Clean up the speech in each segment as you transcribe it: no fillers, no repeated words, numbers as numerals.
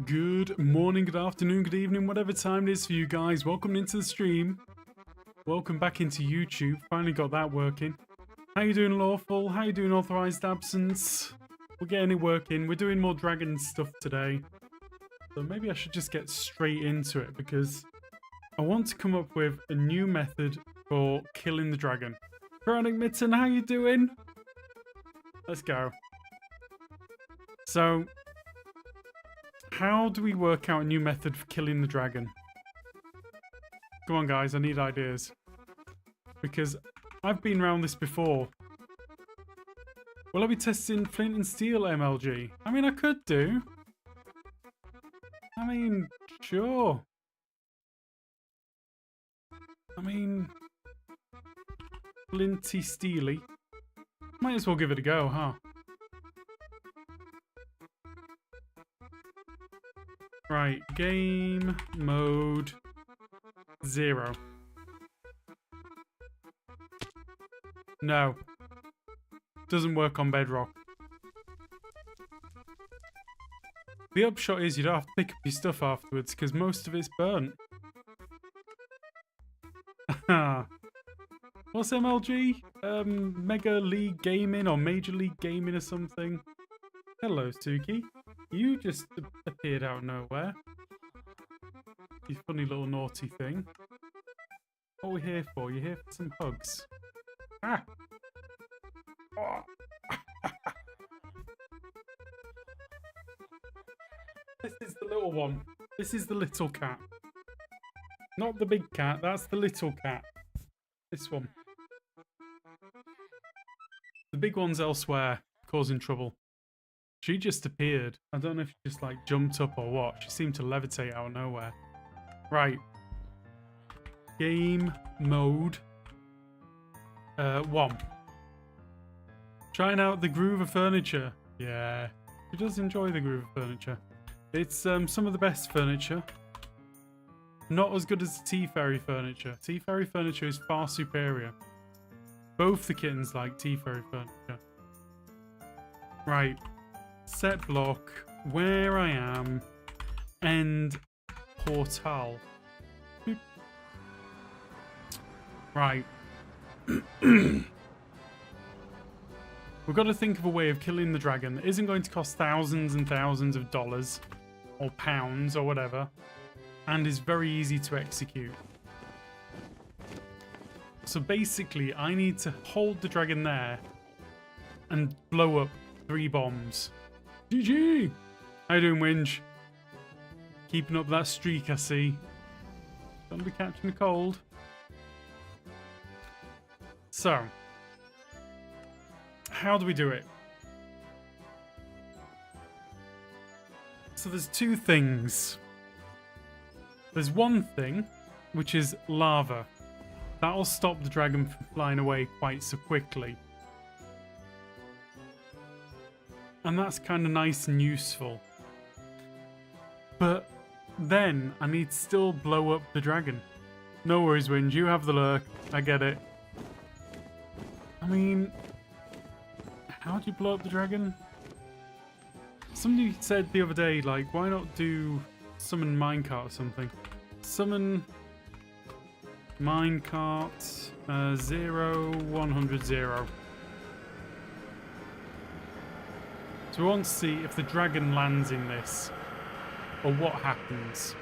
Good morning, good afternoon, good evening, whatever time it is for you guys. Welcome into the stream. Welcome back into YouTube. Finally got that working. How you doing, Lawful? How you doing, Authorized Absence? We're getting it working. We're doing more dragon stuff today. So maybe I should just get straight into it because I want to come up with a new method for killing the dragon. Chronic Mitten, how you doing? Let's go. So, how do we work out a new method for killing the dragon? Come on, guys, I need ideas. Because I've been around this before. Will I be testing flint and steel MLG? I mean, I could do. I mean, sure. I mean, flinty steely. Might as well give it a go, huh? Right, game mode 0. No. Doesn't work on bedrock. The upshot is you don't have to pick up your stuff afterwards because most of it's burnt. What's MLG? Mega League Gaming or Major League Gaming or something? Hello, Suki. You just appeared out of nowhere. You funny little naughty thing. What are we here for? You're here for some hugs. Ah! Oh. This is the little one. This is the little cat. Not the big cat, that's the little cat. This one. The big one's elsewhere, causing trouble. She just appeared. I don't know if she just like jumped up or what. She seemed to levitate out of nowhere. Right. Game mode 1. Trying out the Groover furniture. Yeah. She does enjoy the Groover furniture. It's some of the best furniture. Not as good as the Tea Fairy furniture. Tea Fairy furniture is far superior. Both the kittens like Tea Fairy furniture. Right. Set block, where I am, end portal. Boop. Right. We've got to think of a way of killing the dragon that isn't going to cost thousands and thousands of dollars or pounds or whatever, and is very easy to execute. So basically, I need to hold the dragon there and blow up 3 bombs. GG! How you doing, Winge? Keeping up that streak, I see. Don't be catching a cold. So, how do we do it? So there's 2 things. There's one thing, which is lava. That'll stop the dragon from flying away quite so quickly. And that's kind of nice and useful. But then I need to still blow up the dragon. No worries, Wind. You have the lurk. I get it. I mean, how do you blow up the dragon? Somebody said the other day, like, why not do summon minecart or something? Summon minecart 0, 100, 0. So we want to see if the dragon lands in this, or what happens.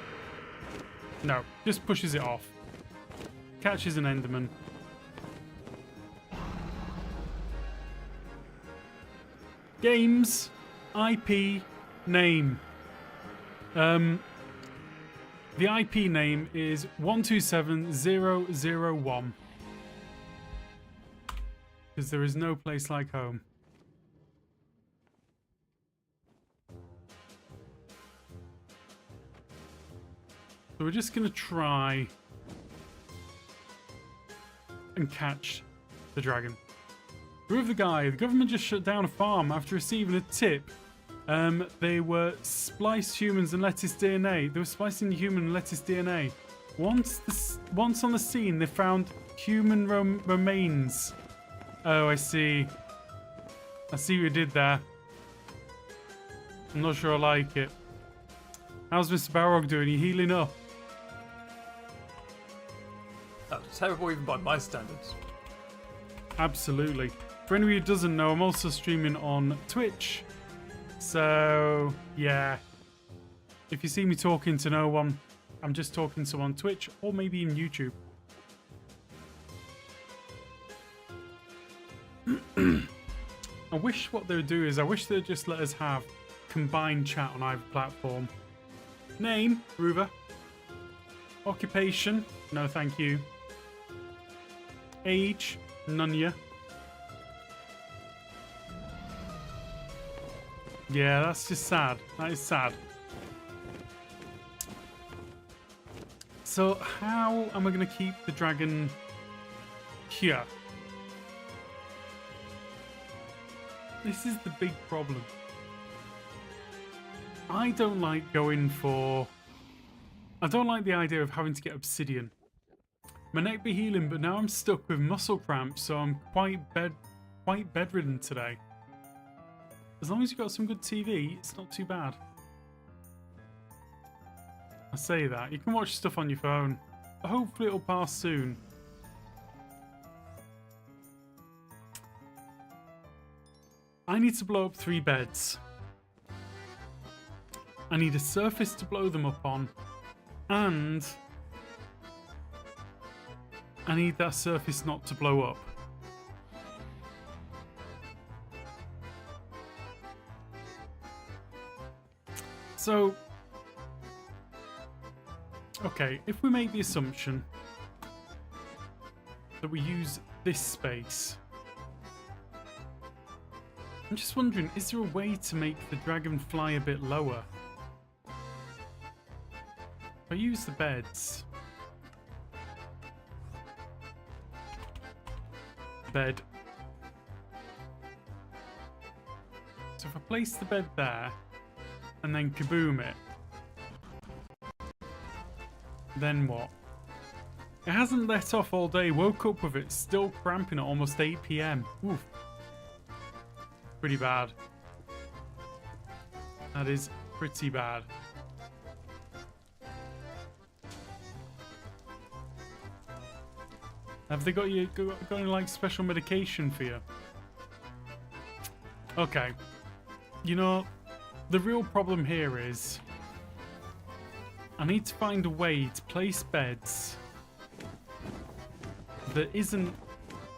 No, just pushes it off. Catches an Enderman. Games, IP, name. The IP name is 127001. because there is no place like home. So we're just going to try and catch the dragon. Prove the guy. The government just shut down a farm after receiving a tip. They were spliced humans and lettuce DNA. They were splicing human and lettuce DNA. Once on the scene, they found human remains. Oh, I see. I see what you did there. I'm not sure I like it. How's Mr. Bedrock doing? Are you healing up? That's terrible even by my standards. Absolutely. For anyone who doesn't know, I'm also streaming on Twitch. So, yeah. If you see me talking to no one, I'm just talking to someone on Twitch or maybe even YouTube. I wish what they would do is, I wish they'd just let us have combined chat on either platform. Name, Ruva. Occupation, no thank you. Age, none ya. Yeah, that's just sad. That is sad. So how am I going to keep the dragon here? This is the big problem. I don't like going for... I don't like the idea of having to get obsidian. My neck be healing, but now I'm stuck with muscle cramps, so I'm quite bedridden today. As long as you've got some good TV, it's not too bad. I say that. You can watch stuff on your phone. Hopefully it'll pass soon. I need to blow up 3 beds. I need a surface to blow them up on. And I need that surface not to blow up. So, okay, if we make the assumption that we use this space, I'm just wondering, is there a way to make the dragon fly a bit lower? If I use the beds... Bed. So if I place the bed there, and then kaboom it, then what? It hasn't let off all day, woke up with it still cramping at almost 8 PM. Oof. Pretty bad. That is pretty bad. Have they got any like special medication for you? Okay. You know, the real problem here is I need to find a way to place beds that isn't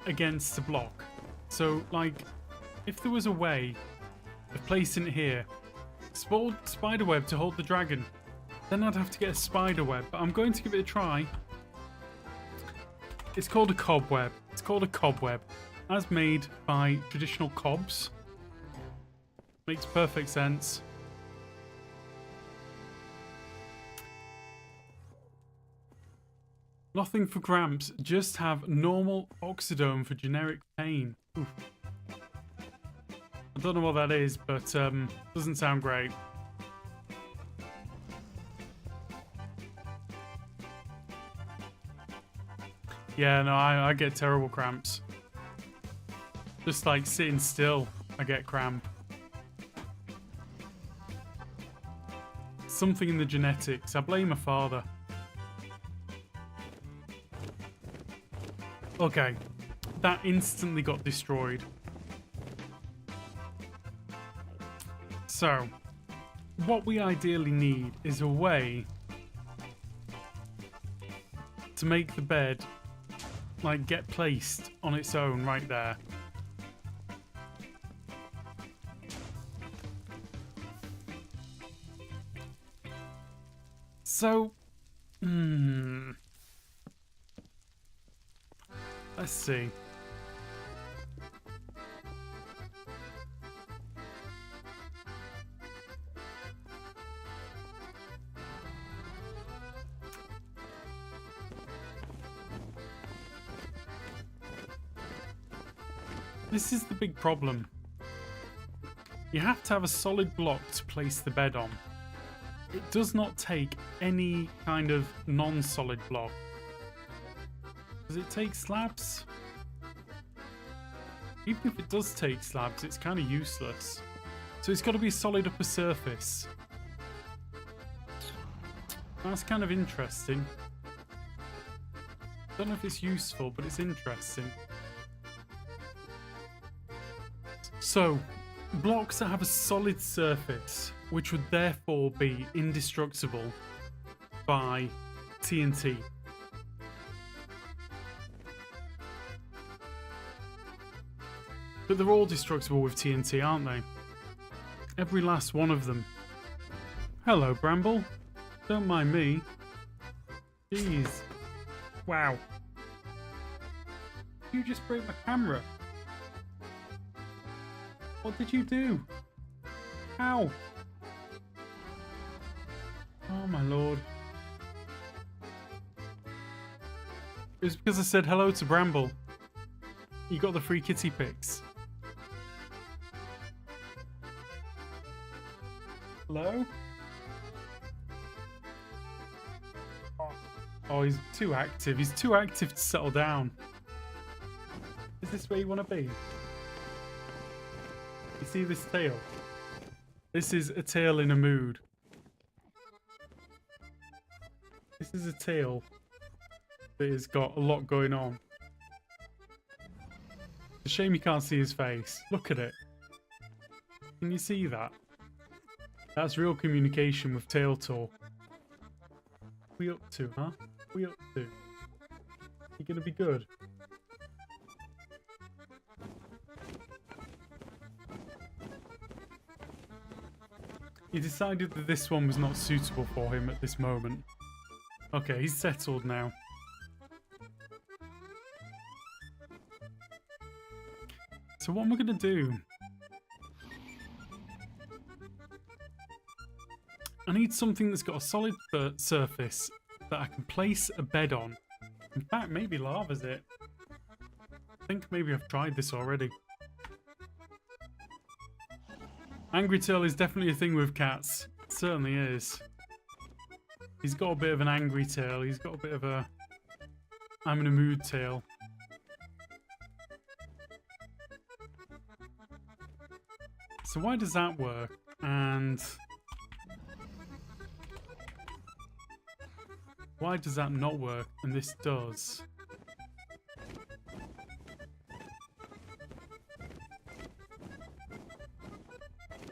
against the block. So, like, if there was a way of placing it here, spiderweb to hold the dragon, then I'd have to get a spiderweb, but I'm going to give it a try. It's called a cobweb. It's called a cobweb, as made by traditional cobs. Makes perfect sense. Nothing for cramps, just have normal oxidome for generic pain. Oof. I don't know what that is, but doesn't sound great. Yeah, no, I get terrible cramps. Just like sitting still, I get cramp. Something in the genetics. I blame my father. Okay, that instantly got destroyed. So, what we ideally need is a way to make the bed like get placed on its own right there. So, let's see. This is the big problem. You have to have a solid block to place the bed on. It does not take any kind of non-solid block. Does it take slabs? Even if it does take slabs, it's kind of useless. So it's got to be a solid upper surface. That's kind of interesting. Don't know if it's useful, but it's interesting. So, blocks that have a solid surface, which would therefore be indestructible by TNT. But they're all destructible with TNT, aren't they? Every last one of them. Hello, Bramble. Don't mind me. Jeez. Wow. You just broke my camera. What did you do? How? Oh my lord. It was because I said hello to Bramble. You got the free kitty pics. Hello? Oh, he's too active. He's too active to settle down. Is this where you want to be? You see this tail? This is a tail in a mood. This is a tail that has got a lot going on. It's a shame you can't see his face. Look at it. Can you see that? That's real communication with tail talk. What are we up to, huh? What are we up to? You gonna be good? He decided that this one was not suitable for him at this moment. Okay, he's settled now. So what am I going to do? I need something that's got a solid surface that I can place a bed on. In fact, maybe lava's it. I think maybe I've tried this already. Angry tail is definitely a thing with cats. It certainly is. He's got a bit of an angry tail. He's got a bit of a I'm in a mood tail. So why does that work? And why does that not work? And this does.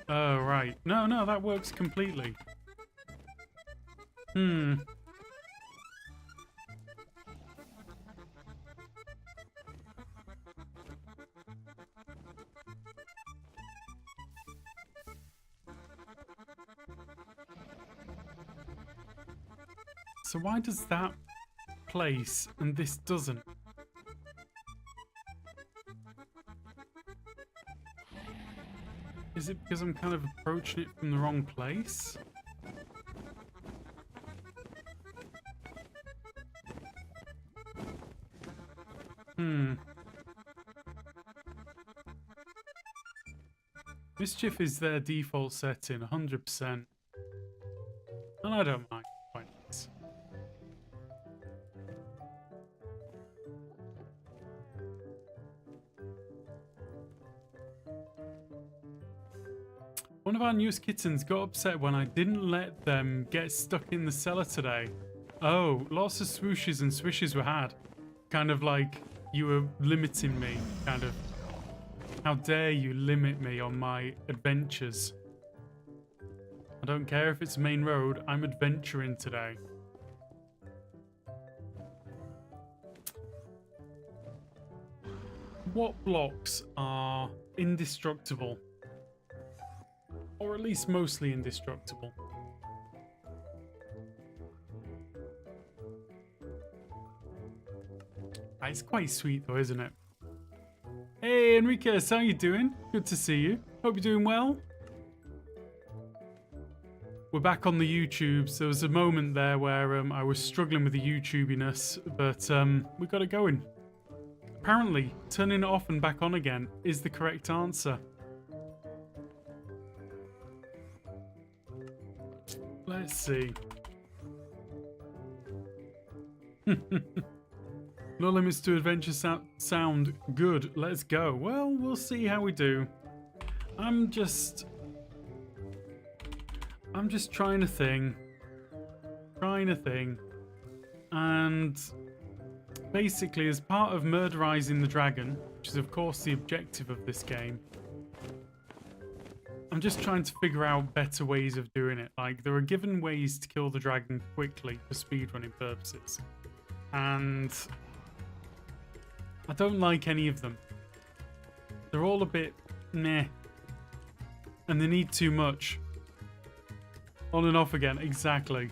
Oh, right. No, that works completely. So why does that place and this doesn't? Is it because I'm kind of approaching it from the wrong place? Mischief is their default setting, 100%. And I don't mind quite nice. One of our newest kittens got upset when I didn't let them get stuck in the cellar today. Oh, lots of swooshes and swishes were had. Kind of like you were limiting me, kind of. How dare you limit me on my adventures? I don't care if it's a main road, I'm adventuring today. What blocks are indestructible? Or at least mostly indestructible? It's quite sweet though, isn't it? Hey Enriquez, how you doing? Good to see you. Hope you're doing well. We're back on the YouTubes. There was a moment there where I was struggling with the YouTubiness, but we got it going. Apparently, turning it off and back on again is the correct answer. Let's see. No limits to adventure sound good. Let's go. Well, we'll see how we do. I'm just trying a thing. And basically, as part of murderizing the dragon, which is of course the objective of this game, I'm just trying to figure out better ways of doing it. Like, there are given ways to kill the dragon quickly for speedrunning purposes. And I don't like any of them. They're all a bit meh. And they need too much. On and off again, exactly.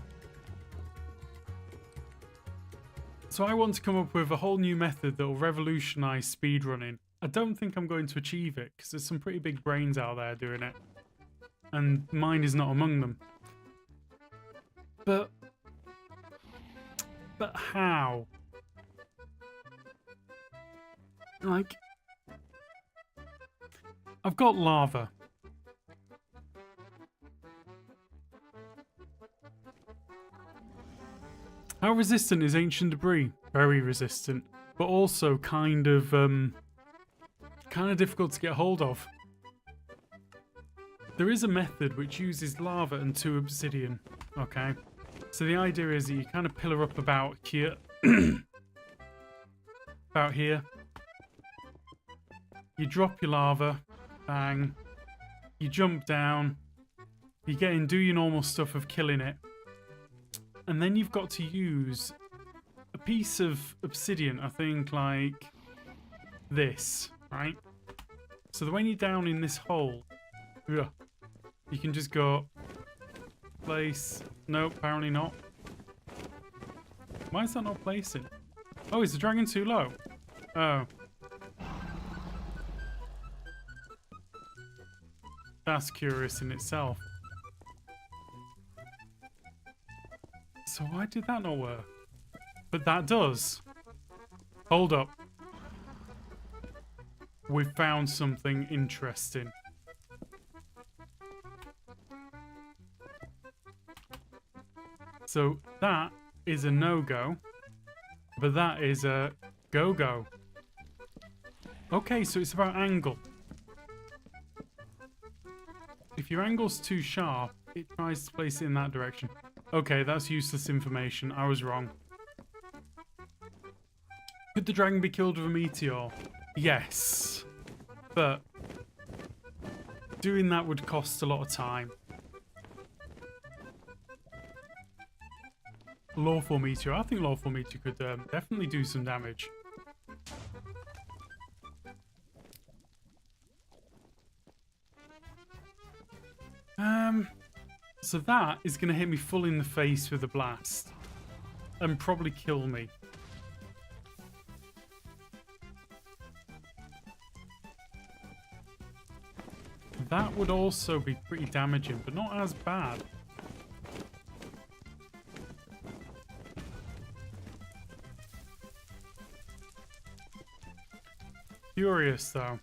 So I want to come up with a whole new method that will revolutionize speedrunning. I don't think I'm going to achieve it, because there's some pretty big brains out there doing it. And mine is not among them. But how? Like, I've got lava. How resistant is ancient debris? Very resistant, but also kind of difficult to get hold of. There is a method which uses lava and 2 obsidian. Okay, so the idea is that you kind of pillar up about here, about here. You drop your lava, bang. You jump down. You get in, do your normal stuff of killing it. And then you've got to use a piece of obsidian, I think like this, right? So that when you're down in this hole, you can just go, place, nope, apparently not. Why is that not placing? Oh, is the dragon too low? Oh. That's curious in itself. So why did that not work? But that does. Hold up. We've found something interesting. So that is a no-go. But that is a go-go. Okay, so it's about angle. If your angle's too sharp, it tries to place it in that direction. Okay, that's useless information. I was wrong. Could the dragon be killed with a meteor? Yes. But doing that would cost a lot of time. Lawful meteor. I think lawful meteor could definitely do some damage. So that is going to hit me full in the face with a blast. And probably kill me. That would also be pretty damaging, but not as bad. Curious though.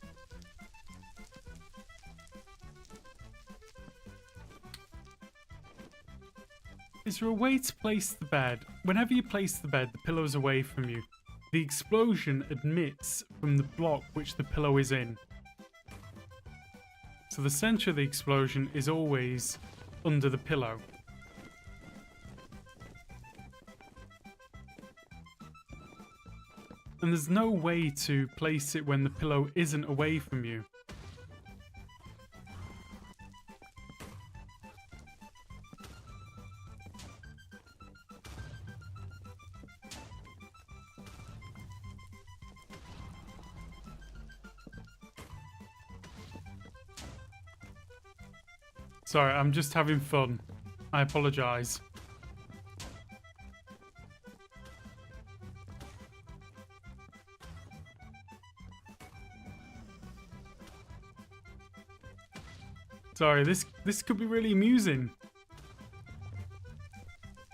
Is there a way to place the bed? Whenever you place the bed, the pillow is away from you. The explosion emits from the block which the pillow is in. So the center of the explosion is always under the pillow. And there's no way to place it when the pillow isn't away from you. Sorry, I'm just having fun. I apologize. Sorry, this could be really amusing.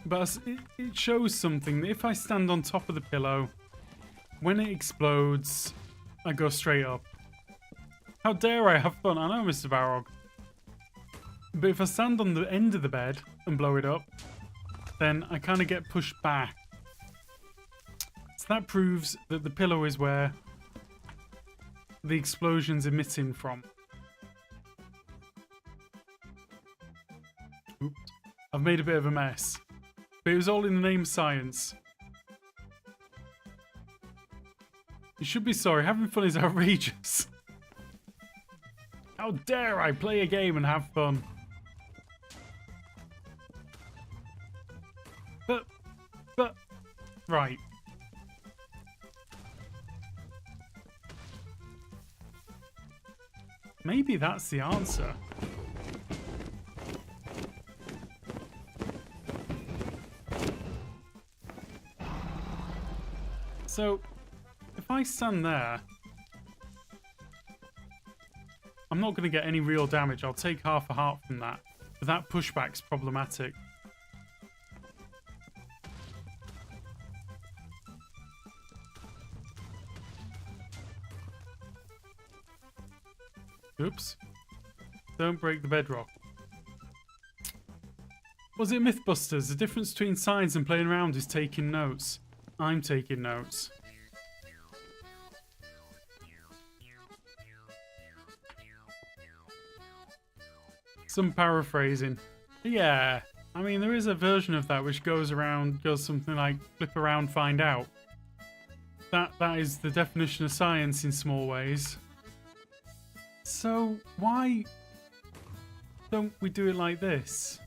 But it shows something that if I stand on top of the pillow, when it explodes, I go straight up. How dare I have fun? I know, Mr. Barrog. But if I stand on the end of the bed and blow it up, then I kind of get pushed back. So that proves that the pillow is where the explosion's emitting from. Oops. I've made a bit of a mess. But it was all in the name of science. You should be sorry. Having fun is outrageous. How dare I play a game and have fun? But, right. Maybe that's the answer. So, if I stand there, I'm not going to get any real damage. I'll take half a heart from that. But that pushback's problematic. Oops. Don't break the bedrock. Was it Mythbusters? The difference between science and playing around is taking notes. I'm taking notes. Some paraphrasing. Yeah. I mean, there is a version of that which goes something like flip around, find out. That is the definition of science in small ways. So, why don't we do it like this?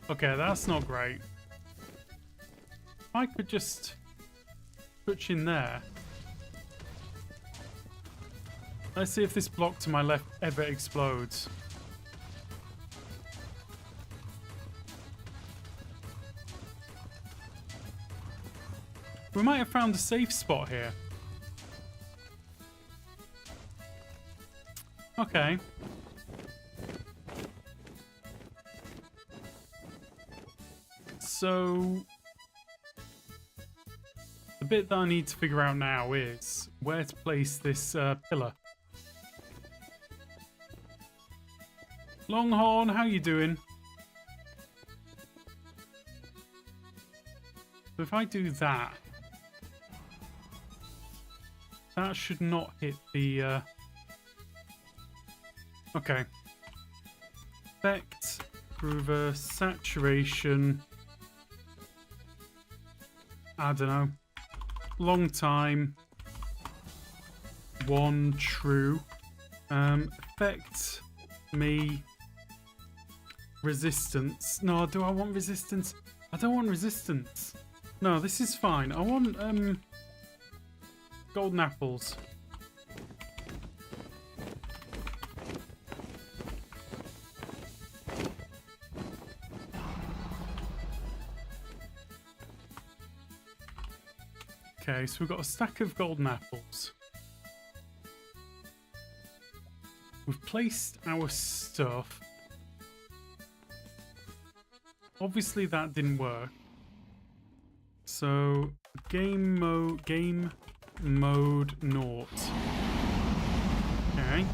Okay, that's not great. If I could just touch in there. Let's see if this block to my left ever explodes. We might have found a safe spot here. Okay. So, the bit that I need to figure out now is where to place this pillar. Longhorn, how you doing? So if I do that, that should not hit the... Okay. Effect, groover, saturation. I don't know. Long time. One true. Effect me. Resistance. No, do I want resistance? I don't want resistance. No, this is fine. I want golden apples. Okay, so we've got a stack of golden apples. We've placed our stuff. Obviously that didn't work. So game mode naught. Okay.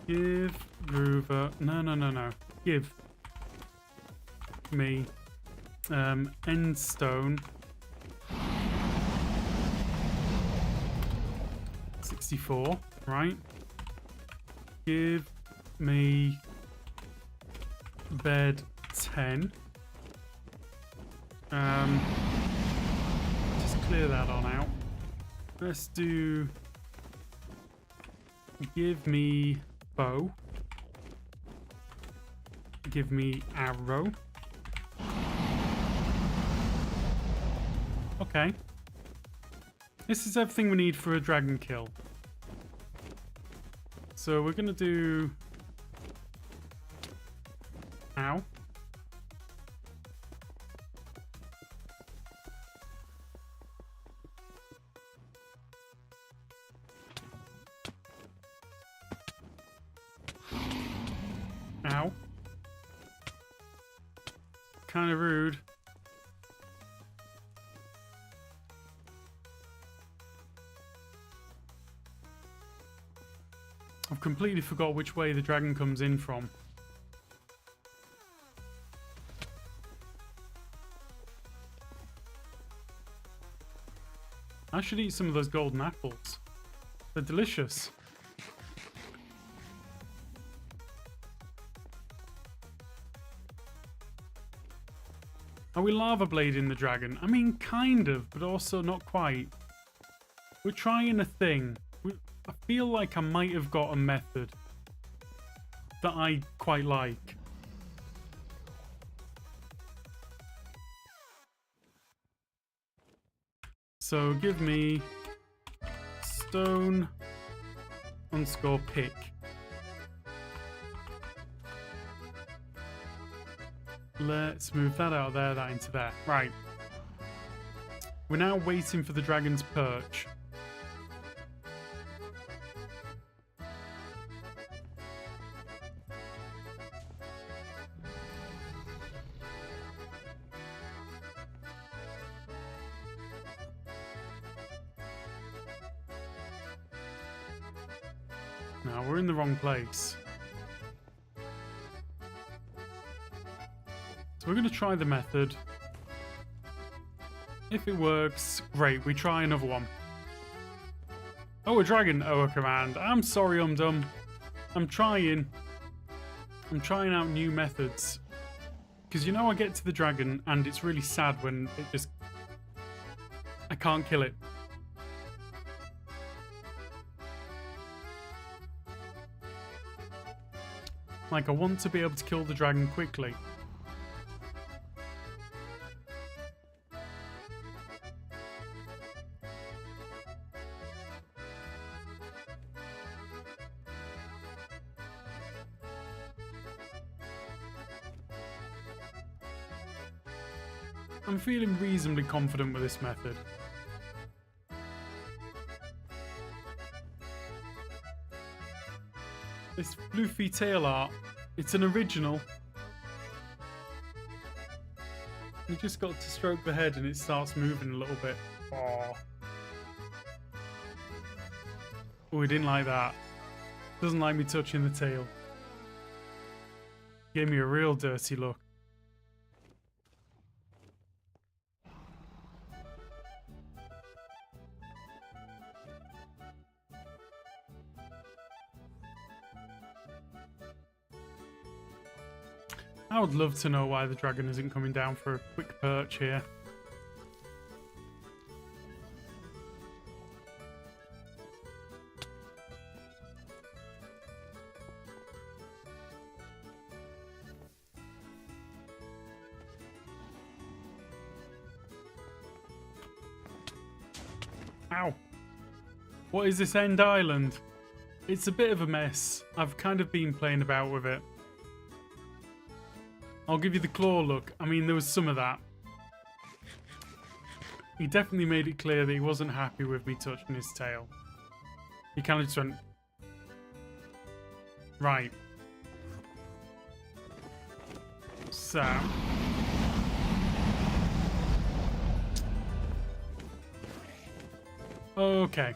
Give groover. No. Give me end stone 64, right? Give me bed 10. Just clear that on out. Let's do give me bow. Give me arrow. Okay. This is everything we need for a dragon kill. So we're gonna do... Ow. Ow. kind of rude. I've completely forgot which way the dragon comes in from. I should eat some of those golden apples. They're delicious. Are we lava blading the dragon? I mean, kind of, but also not quite. We're trying a thing. I feel like I might have got a method that I quite like. So give me stone _ pick. Let's move that out of there, that into there. Right. We're now waiting for the dragon's perch. Now we're in the wrong place. So we're going to try the method. If it works, great. We try another one. Oh, a dragon. Oh, a command. I'm sorry, I'm dumb. I'm trying out new methods. Because you know I get to the dragon and it's really sad when it just... I can't kill it. Like, I want to be able to kill the dragon quickly. I'm feeling reasonably confident with this method. This floofy tail art, it's an original. You just got to stroke the head and it starts moving a little bit. Aww. Oh, he didn't like that. Doesn't like me touching the tail. Gave me a real dirty look. I would love to know why the dragon isn't coming down for a quick perch here. Ow! What is this end island? It's a bit of a mess. I've kind of been playing about with it. I'll give you the claw look. I mean, there was some of that. He definitely made it clear that he wasn't happy with me touching his tail. He kind of just went... Right. So... Okay.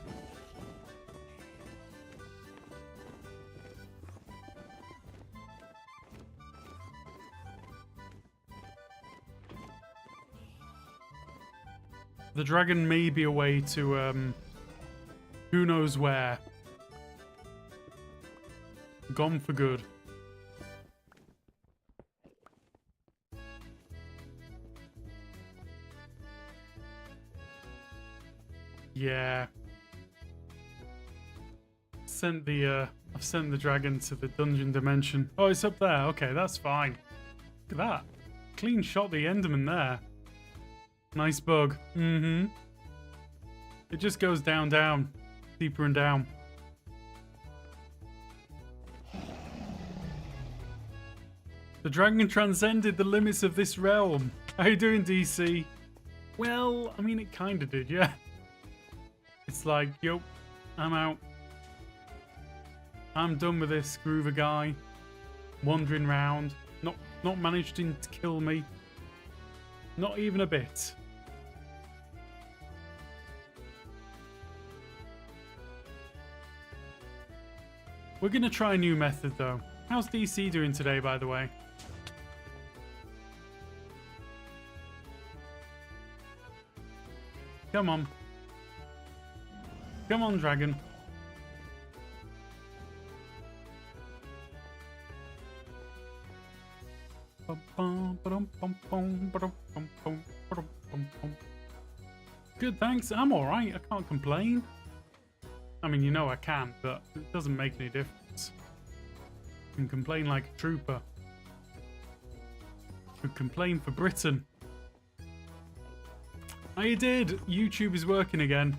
The dragon may be away to, who knows where. Gone for good. Yeah. I've sent the dragon to the dungeon dimension. Oh, it's up there. Okay, that's fine. Look at that. Clean shot the Enderman there. Nice bug. Mm-hmm. It just goes down, down. Deeper and down. The dragon transcended the limits of this realm. How you doing, DC? Well, I mean, it kind of did, yeah. It's like, yo, I'm out. I'm done with this groover guy. Wandering around. Not managing to kill me. Not even a bit. We're going to try a new method, though. How's DC doing today, by the way? Come on. Come on, dragon. Good, thanks. I'm alright. I can't complain. I mean, you know I can, but it doesn't make any difference. I can complain like a trooper. Could complain for Britain. I did! YouTube is working again.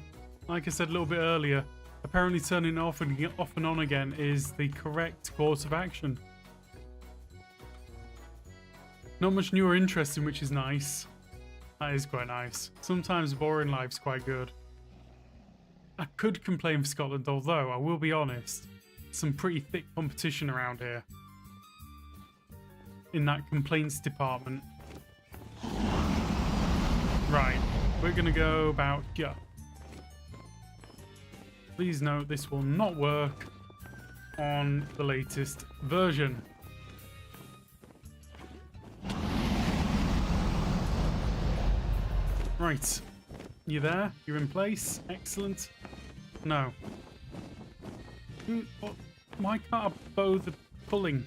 Like I said a little bit earlier, apparently turning it off and on again is the correct course of action. Not much new or interesting, which is nice. That is quite nice. Sometimes boring life's quite good. I could complain for Scotland, although, I will be honest, some pretty thick competition around here. In that complaints department. Right, we're gonna go about here. Please note this will not work on the latest version. Right, you there? You're in place? Excellent. No. Why can't I bow the pulling?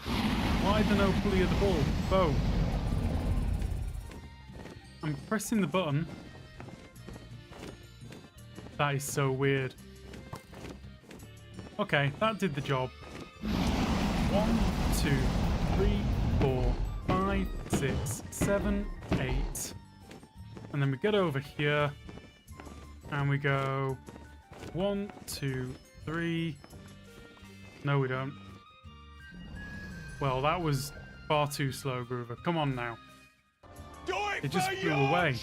Why the no pulley of the ball? Bow. I'm pressing the button. That is so weird. Okay, that did the job. 1, 2, 3, 4, 5, 6, 7, 8. And then we get over here. And we go 1, 2, 3. No, we don't. Well, that was far too slow, Groover. Come on now. It just flew away.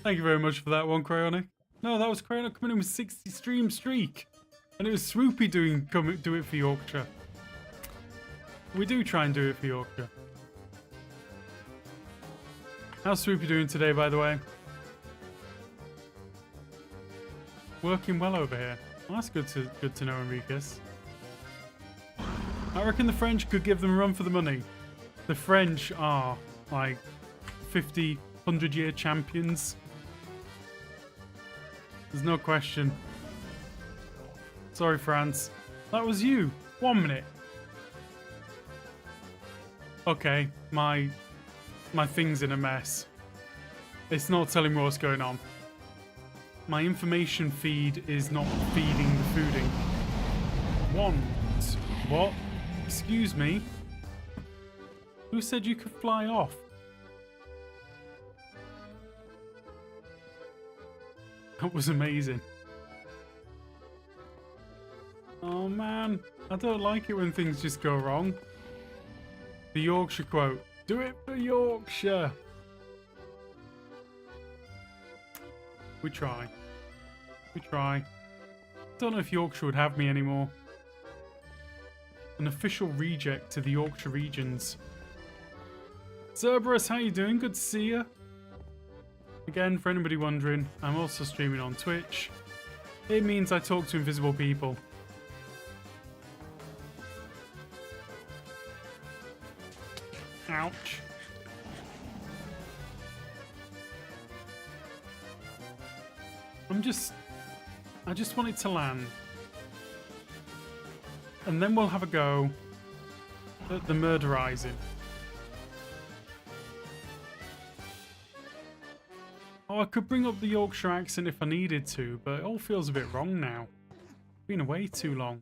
Thank you very much for that one, Cryonic. No, that was Cryonic coming in with 60 stream streak. And it was Swoopy do it for Yorkshire. We do try and do it for Yorkshire. How's Swoopy doing today, by the way? Working well over here. Well, that's good to know, Enriquez. I reckon the French could give them a run for the money. The French are like 50, 100-year champions. There's no question. Sorry, France. That was you. 1 minute. Okay, my thing's in a mess. It's not telling me what's going on. My information feed is not feeding the fooding. What? Excuse me? Who said you could fly off? That was amazing. Oh man, I don't like it when things just go wrong. The Yorkshire quote. Do it for Yorkshire. We try. We try. Don't know if Yorkshire would have me anymore. An official reject to the Yorkshire regions. Cerberus, how you doing? Good to see you. Again, for anybody wondering, I'm also streaming on Twitch. It means I talk to invisible people. Ouch. I just want it to land. And then we'll have a go at the murderizing. Oh, I could bring up the Yorkshire accent if I needed to, but it all feels a bit wrong now. Been away too long.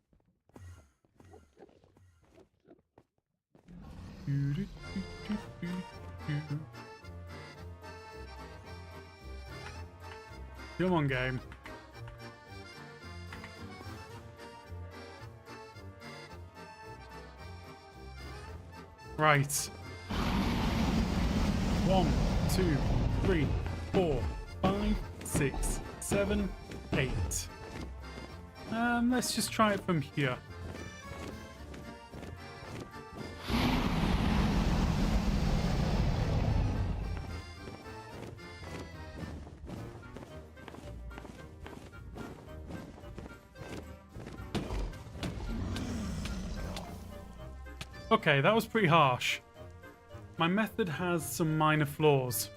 Come on, game. Right. 1, 2, 3, 4, 5, 6, 7, 8. Let's just try it from here. Okay, that was pretty harsh. My method has some minor flaws.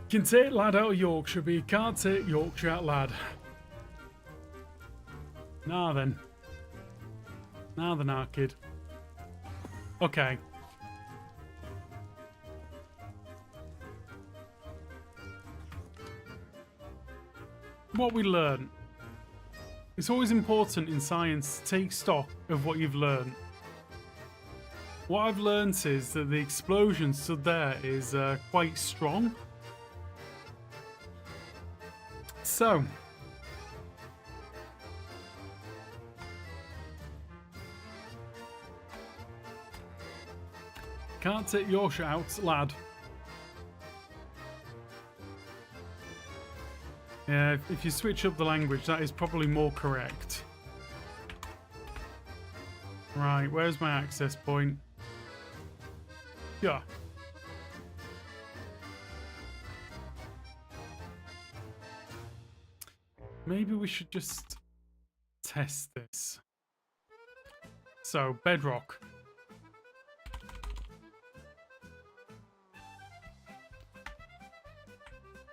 You can take lad out of Yorkshire, but you can't take Yorkshire out lad. Nah then. Nah then, our kid. Okay. What we learn. It's always important in science to take stock of what you've learned. What I've learned is that the explosion stood there is quite strong. So, can't take Yorkshire out, lad. Yeah, if you switch up the language, that is probably more correct. Right, where's my access point? Yeah. Maybe we should just test this. So, bedrock.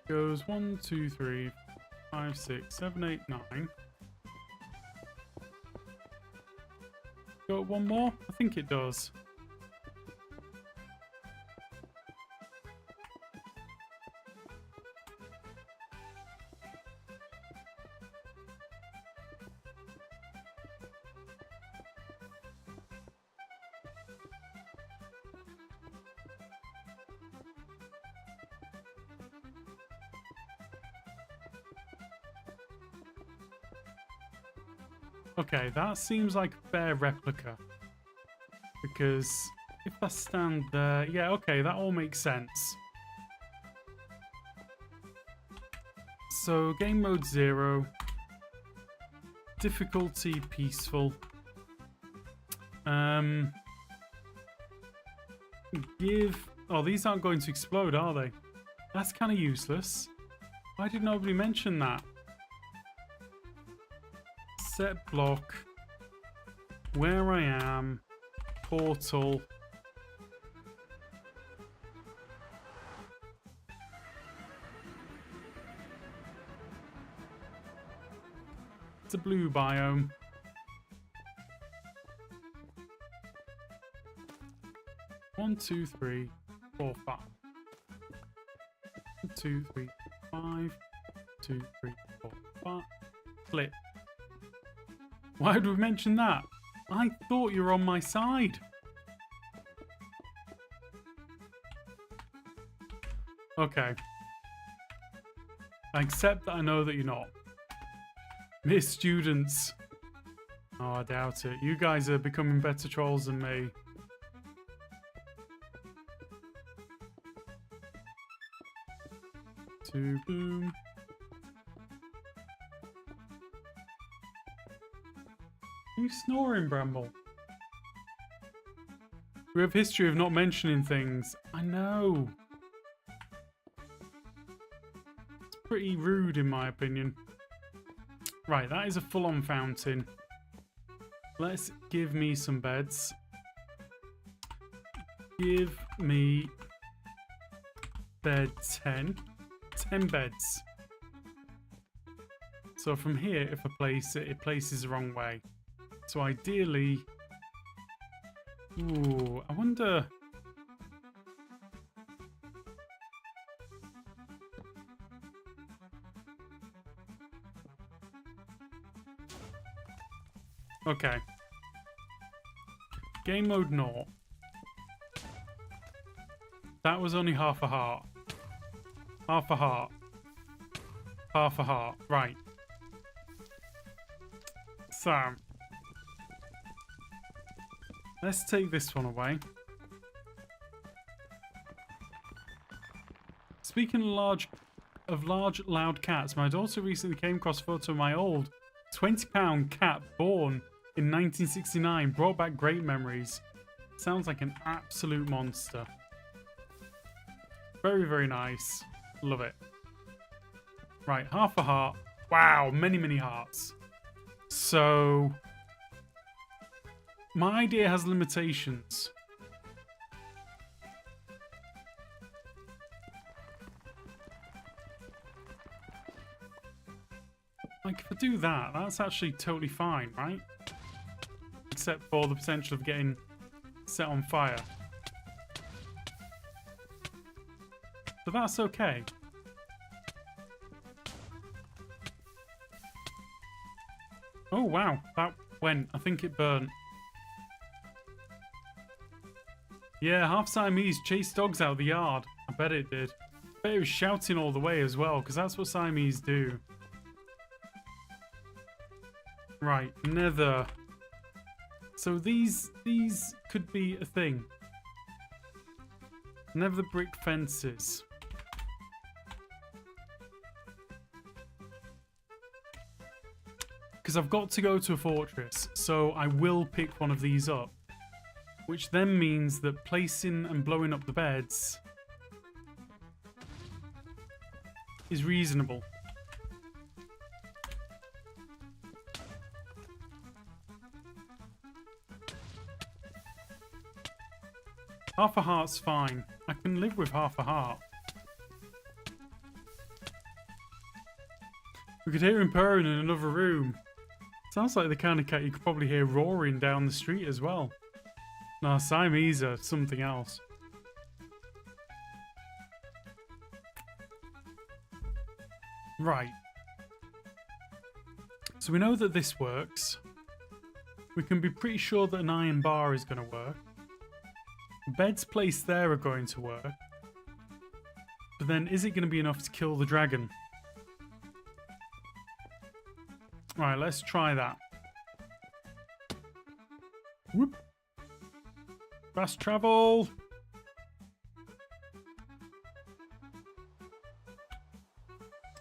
Goes 1, 2, 3, 5, 6, 7, 8, 9. Got one more? I think it does. Okay, that seems like a fair replica. Because if I stand there... Yeah, okay, that all makes sense. So, game mode 0. Difficulty peaceful. Give... Oh, these aren't going to explode, are they? That's kind of useless. Why did nobody mention that? Set block, where I am, portal. It's a blue biome. One, two, three, 4, 5. 1, 2, 3, 5. 2, 3, 4, 5. Flip. Why would we mention that? I thought you were on my side. Okay. I accept that I know that you're not. Miss students. Oh, I doubt it. You guys are becoming better trolls than me. Two, boom. Are you snoring, Bramble? We have history of not mentioning things. I know. It's pretty rude in my opinion. Right, that is a full-on fountain. Let's give me some beds. Give me bed 10. 10 beds. So from here, if I place it, it places the wrong way. So ideally... Ooh, I wonder... Okay. Game mode 0. That was only half a heart. Half a heart. Half a heart. Right. So... let's take this one away. Speaking of large, loud cats, my daughter recently came across a photo of my old £20 cat born in 1969. Brought back great memories. Sounds like an absolute monster. Very, very nice. Love it. Right, half a heart. Wow, many, many hearts. So... my idea has limitations. Like, if I do that, that's actually totally fine, right? Except for the potential of getting set on fire. So that's okay. Oh, wow. That went. I think it burnt. Yeah, half Siamese chased dogs out of the yard. I bet it did. I bet it was shouting all the way as well, because that's what Siamese do. Right, nether. So these could be a thing. Nether brick fences. Because I've got to go to a fortress, so I will pick one of these up. Which then means that placing and blowing up the beds is reasonable. Half a heart's fine. I can live with half a heart. We could hear him purring in another room. Sounds like the kind of cat you could probably hear roaring down the street as well. Nah, Siamese are something else. Right. So we know that this works. We can be pretty sure that an iron bar is going to work. Beds placed there are going to work. But then, is it going to be enough to kill the dragon? Right, let's try that. Whoop. Fast travel.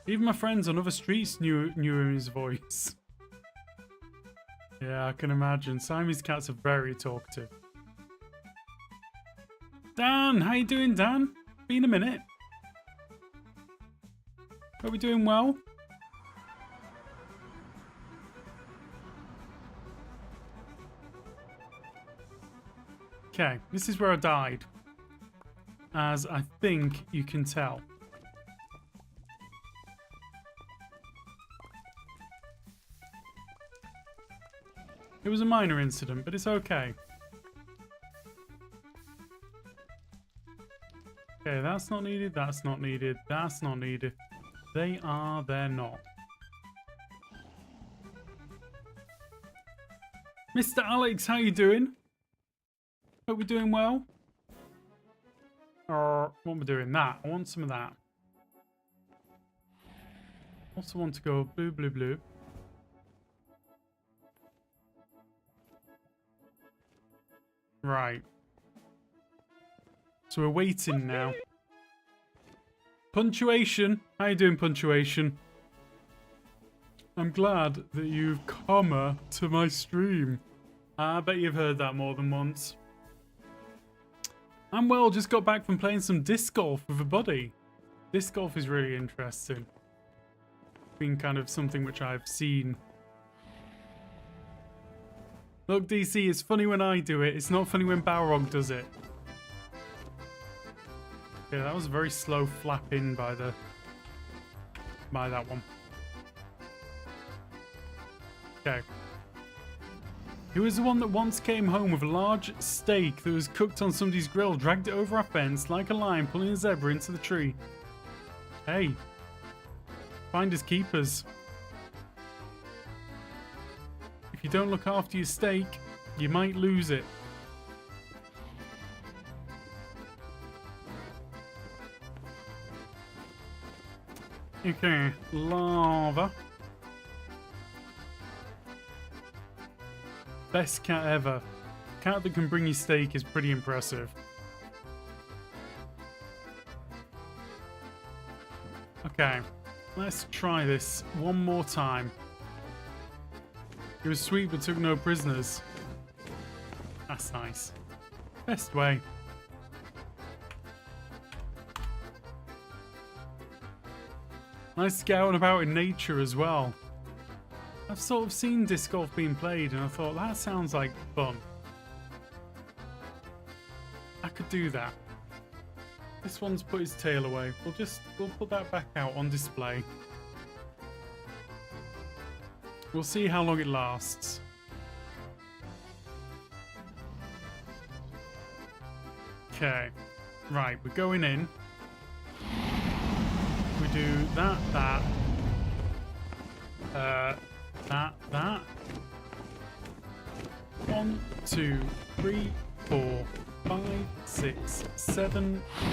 Even my friends on other streets knew his voice. Yeah, I can imagine. Siamese cats are very talkative. Dan, how you doing, Dan? Been a minute. Are we doing well? Okay, this is where I died. As I think you can tell. It was a minor incident, but it's okay. Okay, that's not needed, that's not needed, that's not needed. They are, they're not. Mr. Alex, how you doing? Hope we're doing well. Or what am I doing? That. I want some of that. Also want to go blue, blue, blue. Right. So we're waiting now. Punctuation. How you doing, Punctuation? I'm glad that you've come to my stream. I bet you've heard that more than once. I'm well, just got back from playing some disc golf with a buddy. Disc golf is really interesting. Been kind of something which I've seen. Look, DC, it's funny when I do it. It's not funny when Balrog does it. Yeah, that was a very slow flap in by that one. Okay. He was the one that once came home with a large steak that was cooked on somebody's grill, dragged it over our fence like a lion pulling a zebra into the tree. Hey. Finders keepers. If you don't look after your steak, you might lose it. Okay, lava. Best cat ever. Cat that can bring you steak is pretty impressive. Okay, let's try this one more time. It was sweet but took no prisoners. That's nice. Best way. Nice to get out and about in nature as well. I've sort of seen disc golf being played and I thought that sounds like fun. could do that. This one's put his tail away. We'll put that back out on display. We'll see how long it lasts. Okay. Right, we're going in. We do that. That. 1, 2, 3, 4, 5, 6, 7, 8.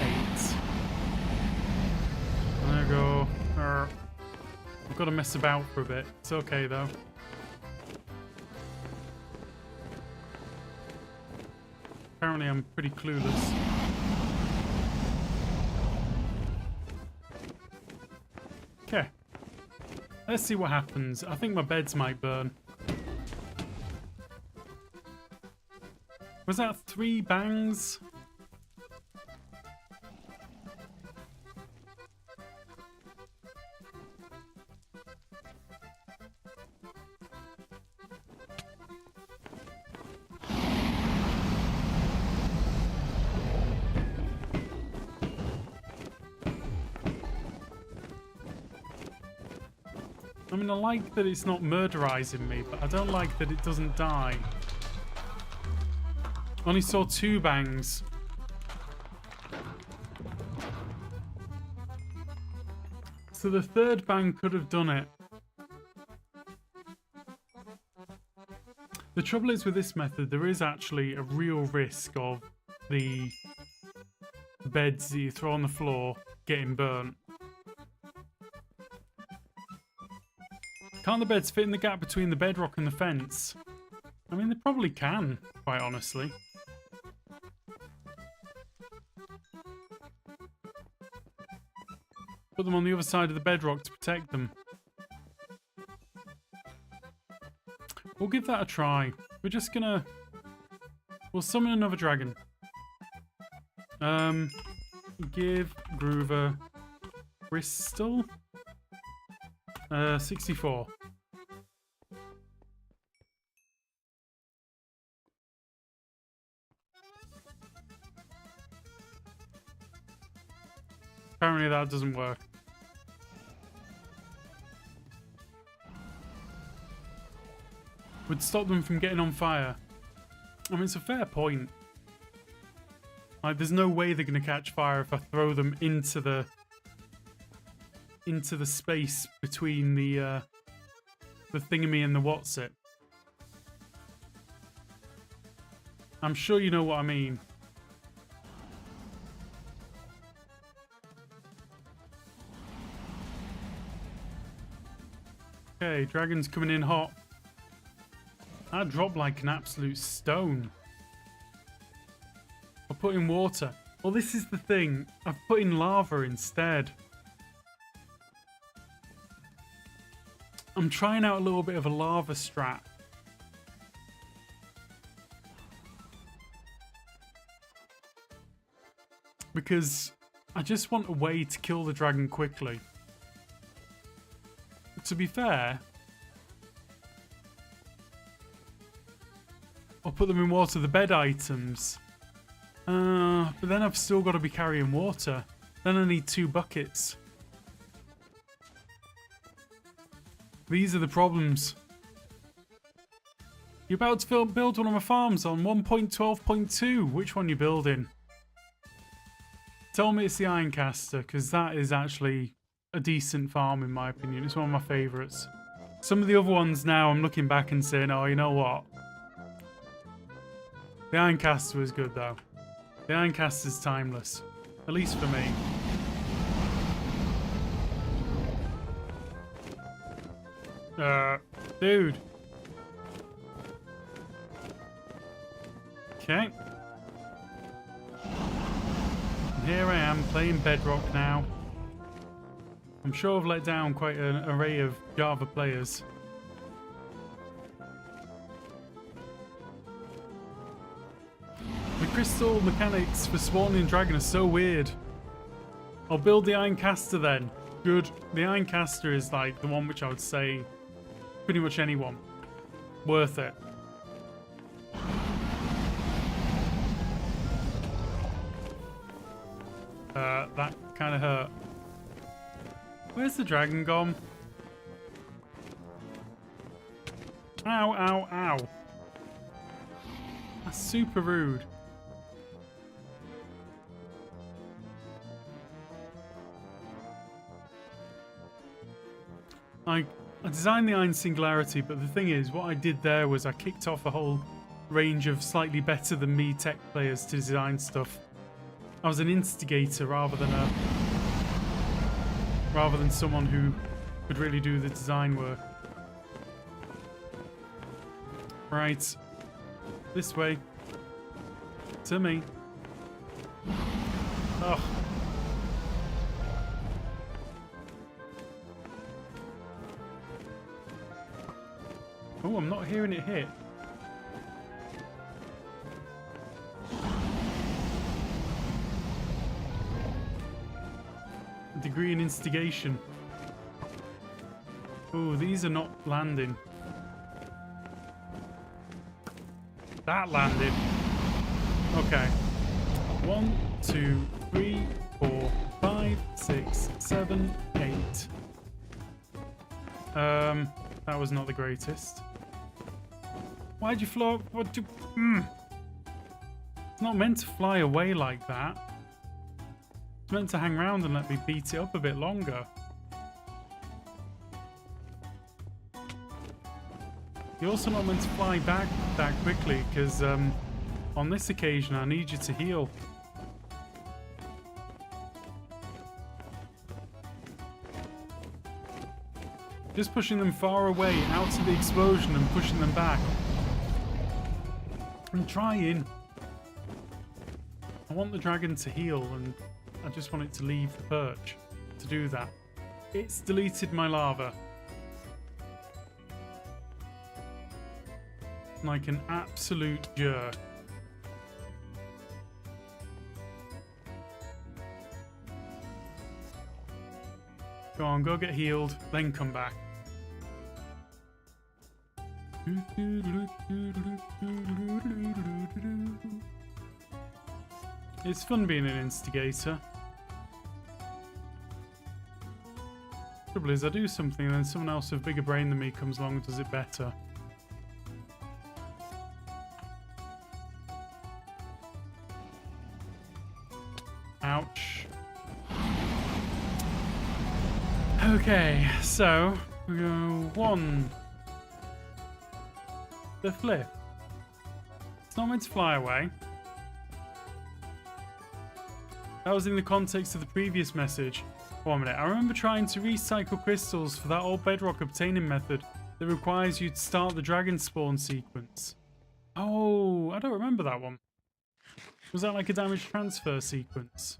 There we go. I've got to mess about for a bit. It's okay though. Apparently I'm pretty clueless. Okay. Let's see what happens. I think my beds might burn. Was that 3 bangs? I mean, I like that it's not murderizing me, but I don't like that it doesn't die. Only saw 2 bangs. So the 3rd bang could have done it. The trouble is with this method, there is actually a real risk of the beds that you throw on the floor getting burnt. Can't the beds fit in the gap between the bedrock and the fence? I mean, they probably can, quite honestly. Put them on the other side of the bedrock to protect them. We'll give that a try. We're just gonna... We'll summon another dragon. Give Groover Crystal. 64. Apparently that doesn't work. Would stop them from getting on fire. I mean, it's a fair point. Like, there's no way they're going to catch fire if I throw them into the space between the thingamy and the what's-it. I'm sure you know what I mean. Okay, dragon's coming in hot. That dropped like an absolute stone. I'll put in water. Well, this is the thing. I've put in lava instead. I'm trying out a little bit of a lava strat. Because I just want a way to kill the dragon quickly. To be fair, I'll put them in water, the bed items. But then I've still got to be carrying water. Then I need 2 buckets. These are the problems. You're about to build one of my farms on 1.12.2. Which one you building? Tell me it's the Ironcaster, because that is actually a decent farm in my opinion. It's one of my favourites. Some of the other ones now I'm looking back and saying, oh, you know what? The Ironcaster was good though. The Ironcaster's timeless. At least for me. Dude. Okay. And here I am playing Bedrock now. I'm sure I've let down quite an array of Java players. The crystal mechanics for spawning dragon are so weird. I'll build the Ironcaster then. Good. The Ironcaster is like the one which I would say pretty much anyone. Worth it. That kind of hurt. Where's the dragon gone? Ow, ow, ow. That's super rude. I designed the Iron Singularity, but the thing is, what I did there was I kicked off a whole range of slightly better than me tech players to design stuff. I was an instigator rather than someone who could really do the design work. Right. This way. To me. Ugh. Oh, I'm not hearing it hit. Degree in instigation. Oh, these are not landing. That landed. Okay. 1, 2, 3, 4, 5, 6, 7, 8. That was not the greatest. Why'd you fly? What do? It's not meant to fly away like that. It's meant to hang around and let me beat it up a bit longer. You're also not meant to fly back that quickly, because on this occasion I need you to heal. Just pushing them far away, out of the explosion and pushing them back. I'm trying. I want the dragon to heal, and I just want it to leave the perch to do that. It's deleted my lava. Like an absolute jerk. Go on, go get healed, then come back. It's fun being an instigator. Trouble is, I do something and then someone else with a bigger brain than me comes along and does it better. Ouch. Okay, so we go 1. The flip. It's not meant to fly away. That was in the context of the previous message. 1 minute. I remember trying to recycle crystals for that old bedrock obtaining method that requires you to start the dragon spawn sequence. Oh, I don't remember that one. Was that like a damage transfer sequence?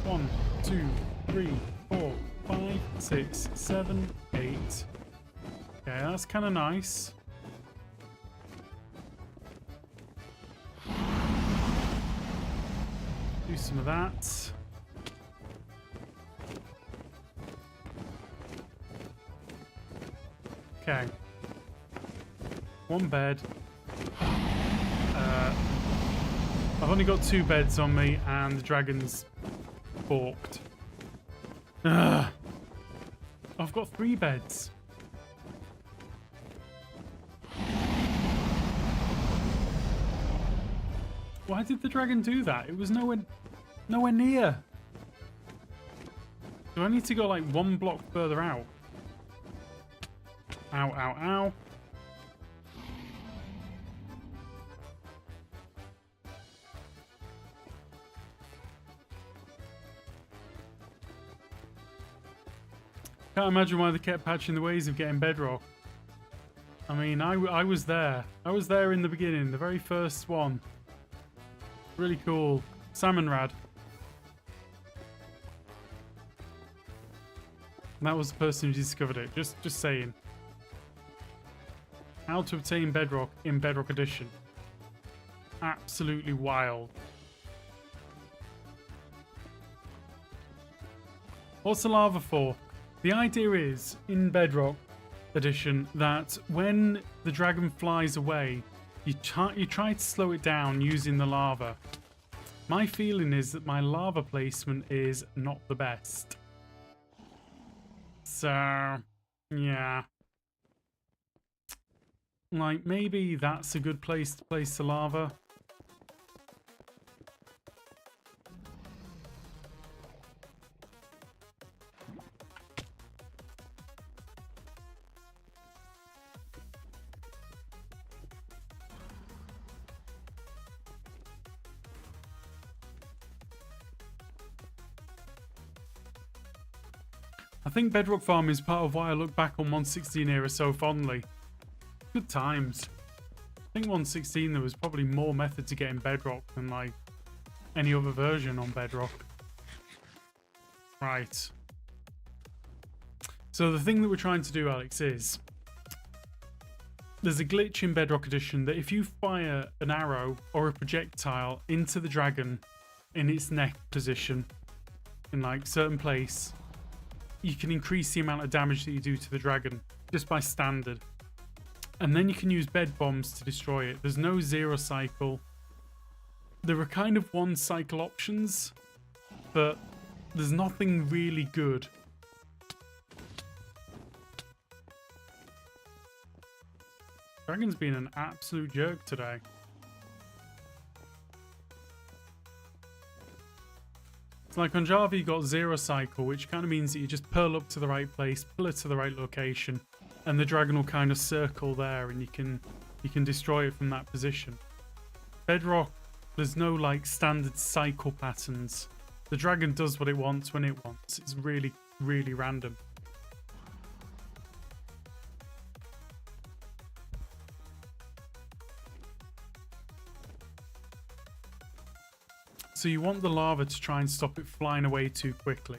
One, 2, 3, 4, 5, 6, 7, 8. Okay, that's kind of nice. Do some of that. Okay. 1 bed. I've only got 2 beds on me, and the dragon's balked. Ugh. I've got 3 beds. Why did the dragon do that? It was nowhere near. Do I need to go like 1 block further out? Ow, ow, ow. Can't imagine why they kept patching the ways of getting bedrock. I mean, I was there. I was there in the beginning, the very first one. Really cool. Salmon Rad. And that was the person who discovered it. Just saying. How to obtain bedrock in Bedrock Edition. Absolutely wild. What's the lava for? The idea is, in Bedrock Edition, that when the dragon flies away, You try to slow it down using the lava. My feeling is that my lava placement is not the best. So, yeah. Like, maybe that's a good place to place the lava. I think bedrock farm is part of why I look back on 1.16 era so fondly. Good times. I think 1.16 there was probably more method to getting bedrock than like any other version on bedrock. Right. So the thing that we're trying to do, Alex, is there's a glitch in Bedrock Edition that if you fire an arrow or a projectile into the dragon in its neck position in like certain place, you can increase the amount of damage that you do to the dragon just by standard. And then you can use bed bombs to destroy it. There's no zero cycle. There are kind of one cycle options, but there's nothing really good. Dragon's been an absolute jerk today. It's like on Java you got zero cycle, which kind of means that you just pearl up to the right place, pull it to the right location, and the dragon will kind of circle there and you can destroy it from that position. Bedrock, there's no like standard cycle patterns. The dragon does what it wants when it wants. It's really, really random. So you want the lava to try and stop it flying away too quickly.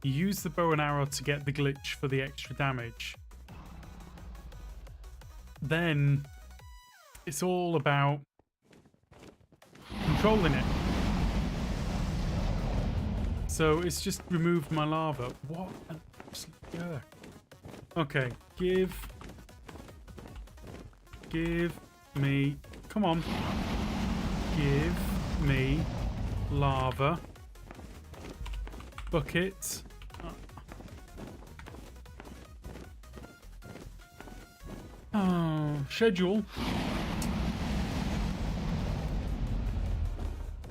You use the bow and arrow to get the glitch for the extra damage. Then it's all about controlling it. So it's just removed my lava. What an absolute jerk. Okay, give me, come on. Give me lava. Bucket. Oh, schedule.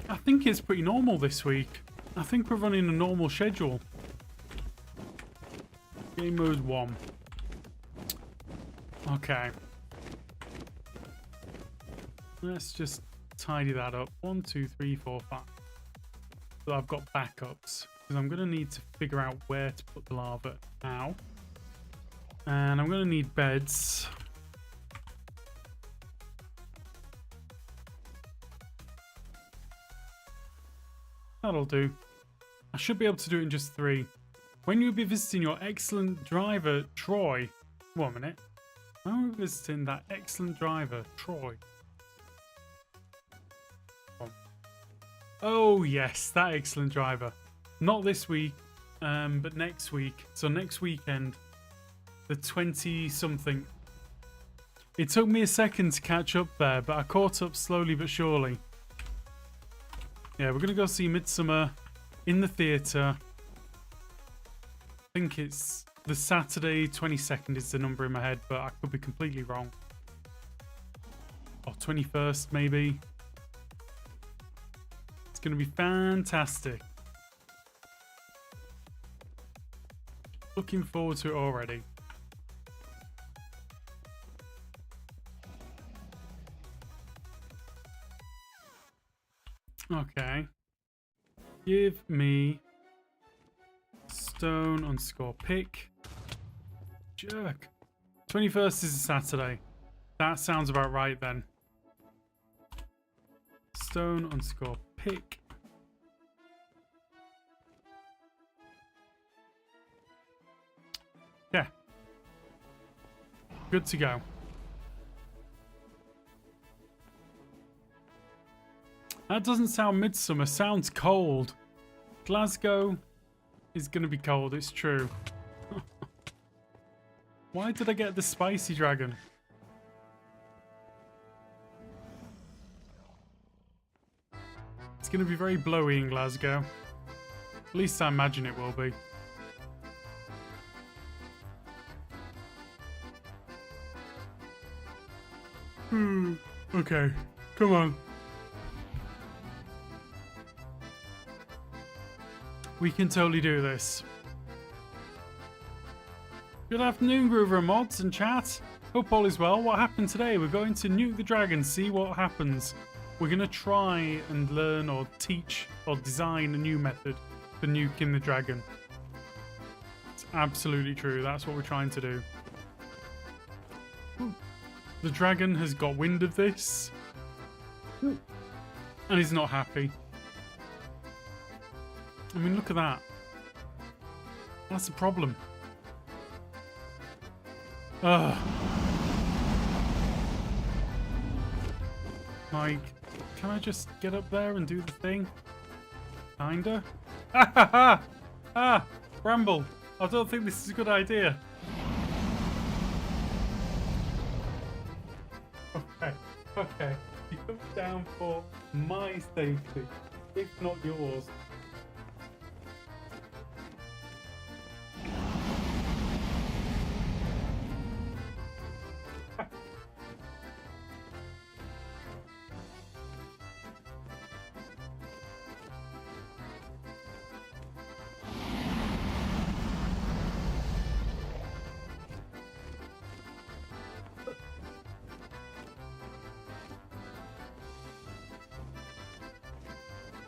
I think it's pretty normal this week. I think we're running a normal schedule. Game mode 1. Okay. Let's just tidy that up. 1, 2, 3, 4, 5. So I've got backups. Because I'm going to need to figure out where to put the lava now. And I'm going to need beds. That'll do. I should be able to do it in just 3. When you'll be visiting your excellent driver, Troy. 1 minute. When are we visiting that excellent driver, Troy? Oh yes, that excellent driver. Not this week, but next week. So next weekend, the 20-something. It took me a second to catch up there, but I caught up slowly but surely. Yeah, we're going to go see Midsummer in the theatre. I think it's the Saturday 22nd is the number in my head, but I could be completely wrong. Or 21st, maybe. It's going to be fantastic. Looking forward to it already. Okay. Give me stone underscore pick. Jerk. 21st is a Saturday. That sounds about right then. Stone underscore pick. Yeah. Good to go. That doesn't sound midsummer. Sounds cold. Glasgow is going to be cold. It's true. Why did I get the spicy dragon? It's going to be very blowy in Glasgow. At least I imagine it will be. Okay, come on. We can totally do this. Good afternoon, Groover mods and chat. Hope all is well. What happened today? We're going to nuke the dragon, see what happens. We're going to try and learn or teach or design a new method for nuking the dragon. It's absolutely true. That's what we're trying to do. The dragon has got wind of this. And he's not happy. I mean, look at that. That's the problem. Ugh. Like, can I just get up there and do the thing? Kinda? Ha ha ha! Ah! Bramble! I don't think this is a good idea. Okay, okay. You come down for my safety, if not yours.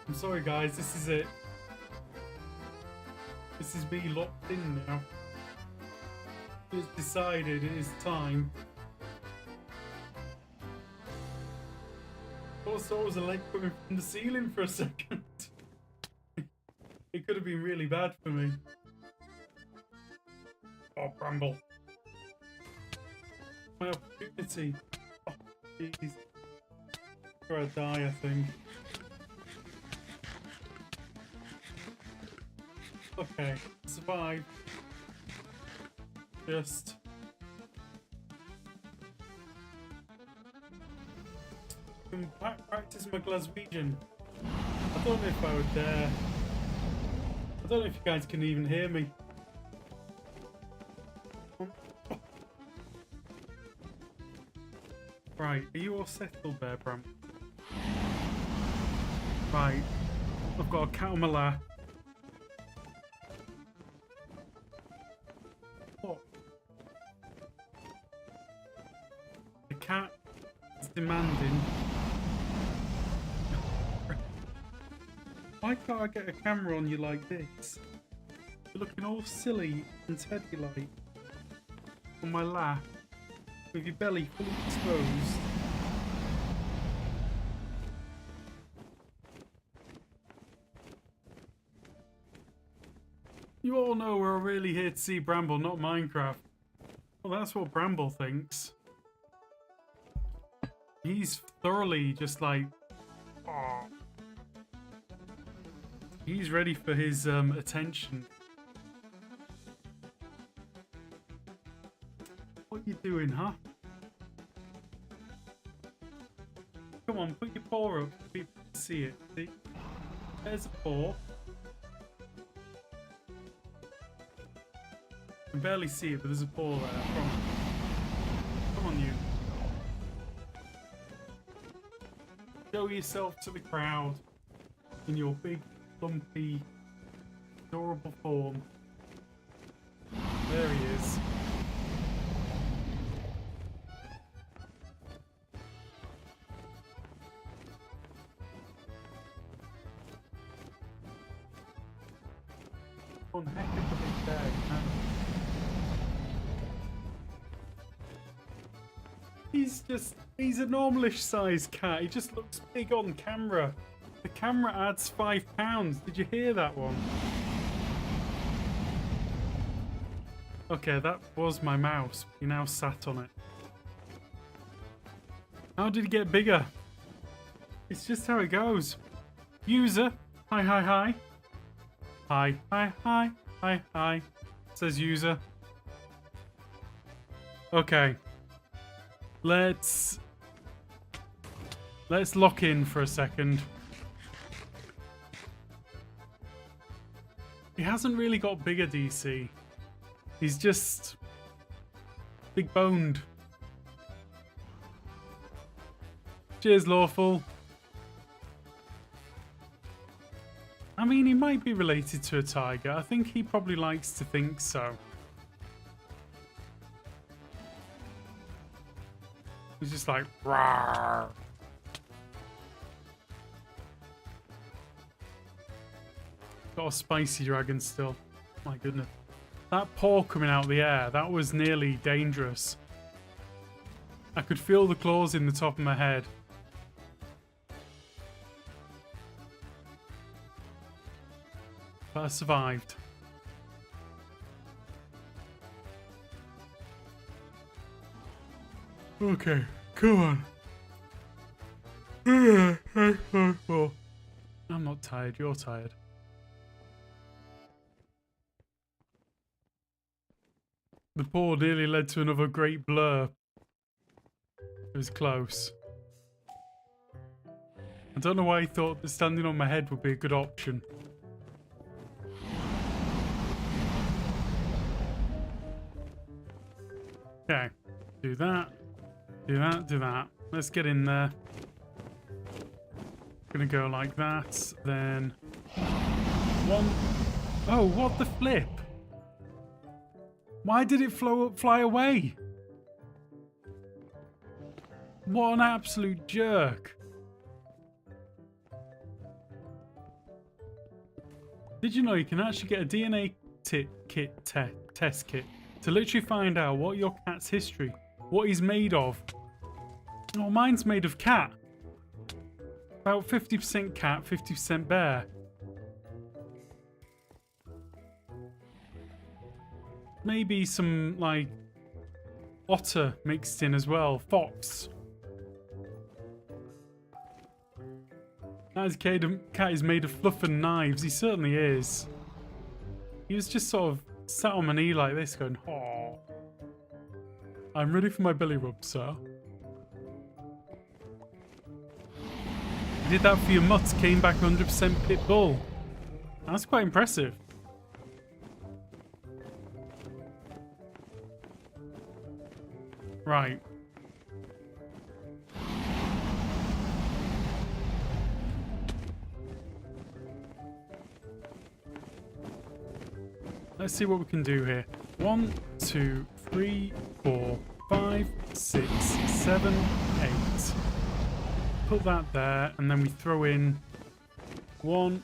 I'm sorry guys, this is it. This is me locked in now. It's decided it is time. Also, it was a leg coming from the ceiling for a second. It could have been really bad for me. Oh, Bramble. My opportunity. Oh, jeez. Or I die, I think. Okay, survive. Just can practice my Glaswegian. I don't know if I would dare. I don't know if you guys can even hear me. Right, are you all settled there, Bram? Right, I've got a cat on my lap. Cat is demanding. Why can't I get a camera on you like this? You're looking all silly and teddy-like on my lap with your belly fully exposed. You all know we're really here to see Bramble, not Minecraft. Well, that's what Bramble thinks. He's thoroughly just like, oh. He's ready for his attention. What you doing, huh? Come on, put your paw up so people can see it. See? There's a paw. I can barely see it, but there's a paw there. I promise. Come on, you. Show yourself to the crowd in your big, lumpy, adorable form. There he is. One heck of a big bag, man. He's a normalish sized cat. He just looks big on camera. The camera adds £5. Did you hear that one? Okay, that was my mouse. He now sat on it. How did he get bigger? It's just how it goes. User, hi, hi, hi. Hi, hi, hi, hi, hi. Says user. Okay. Let's lock in for a second. He hasn't really got bigger, DC. He's just big boned. Cheers, Lawful. I mean, he might be related to a tiger. I think he probably likes to think so. He's just like, rawr. Got a spicy dragon still. My goodness. That paw coming out of the air, that was nearly dangerous. I could feel the claws in the top of my head. But I survived. Okay, come on. I'm not tired, you're tired. The paw nearly led to another great blur. It was close. I don't know why he thought that standing on my head would be a good option. Okay, do that, do that, do that. Let's get in there. Gonna go like that, then one. Oh, what the flip? Why did it fly away? What an absolute jerk. Did you know you can actually get a DNA test kit to literally find out what your cat's history, what he's made of? Oh, mine's made of cat. About 50% cat, 50% bear. Maybe some, like, otter mixed in as well. Fox. That cat is made of fluff and knives. He certainly is. He was just sort of sat on my knee like this going, "Oh, I'm ready for my belly rub, sir." You did that for your mutt, came back 100% pit bull. That's quite impressive. Right. Let's see what we can do here. 1, 2, 3, 4, 5, 6, 7, 8. Put that there, and then we throw in 1,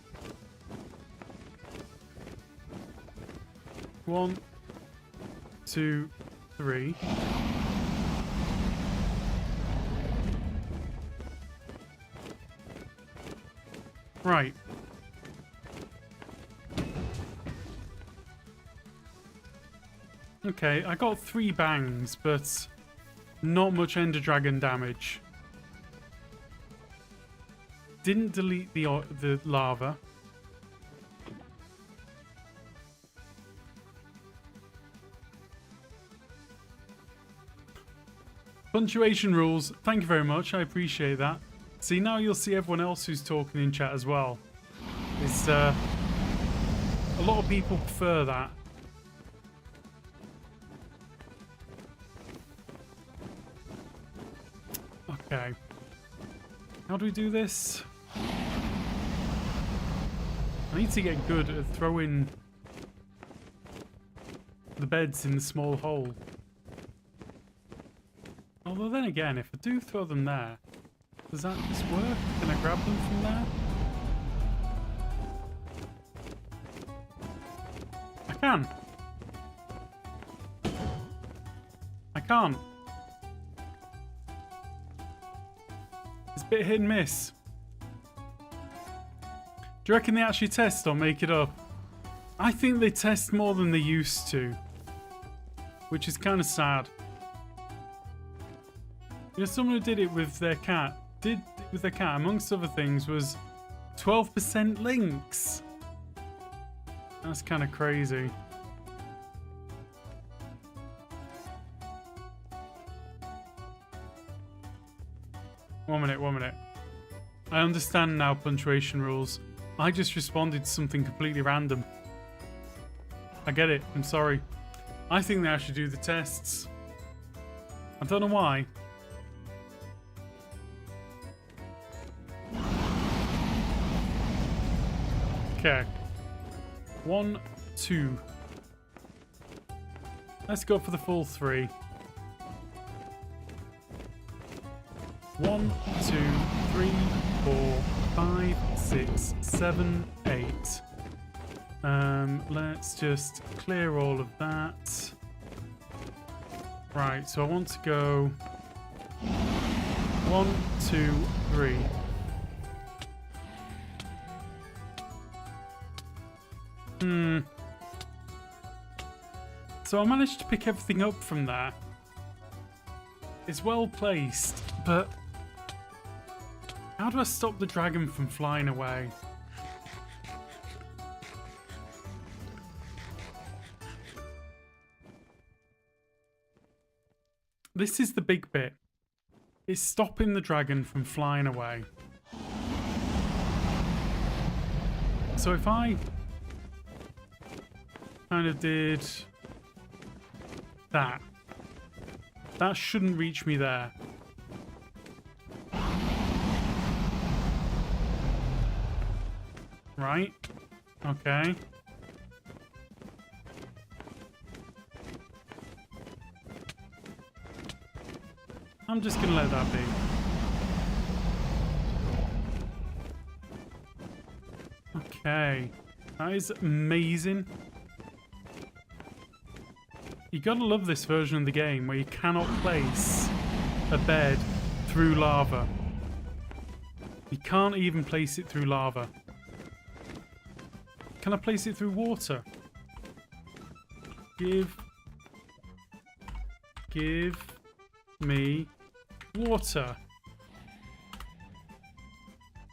2, 3. Right. Okay, I got 3 bangs, but not much Ender Dragon damage. Didn't delete the lava. Punctuation rules. Thank you very much. I appreciate that. See, now you'll see everyone else who's talking in chat as well. It's, a lot of people prefer that. Okay. How do we do this? I need to get good at throwing the beds in the small hole. Although then again, if I do throw them there, does that just work? Can I grab them from there? I can. I can't. It's a bit hit and miss. Do you reckon they actually test or make it up? I think they test more than they used to, which is kind of sad. You know, someone who did it with their cat, amongst other things, was 12% links. That's kind of crazy. One minute. I understand now punctuation rules. I just responded to something completely random. I get it. I'm sorry. I think they actually do the tests. I don't know why. Okay. 1, 2. Let's go for the full 3. 1, 2, 3, 4, 5, 6, 7, 8. Let's just clear all of that. Right, so I want to go 1, 2, 3. So I managed to pick everything up from there. It's well placed, but how do I stop the dragon from flying away? This is the big bit. It's stopping the dragon from flying away. So if I kind of did that, that shouldn't reach me there. Right? Okay. I'm just gonna let that be. Okay. That is amazing. You gotta love this version of the game where you cannot place a bed through lava. You can't even place it through lava. Can I place it through water? Give me water.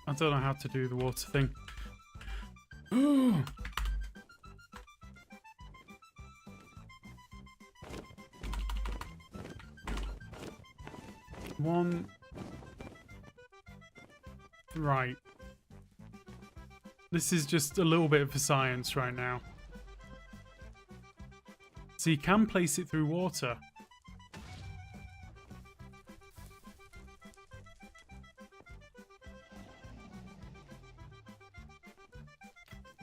I don't know how to do the water thing. One. Right. This is just a little bit of a science right now. So you can place it through water.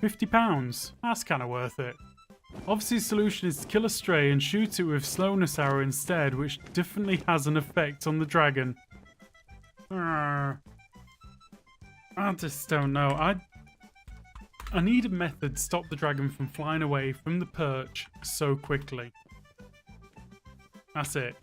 £50? That's kind of worth it. Obviously the solution is to kill a stray and shoot it with slowness arrow instead, which definitely has an effect on the dragon. I just don't know. I need a method to stop the dragon from flying away from the perch so quickly. That's it.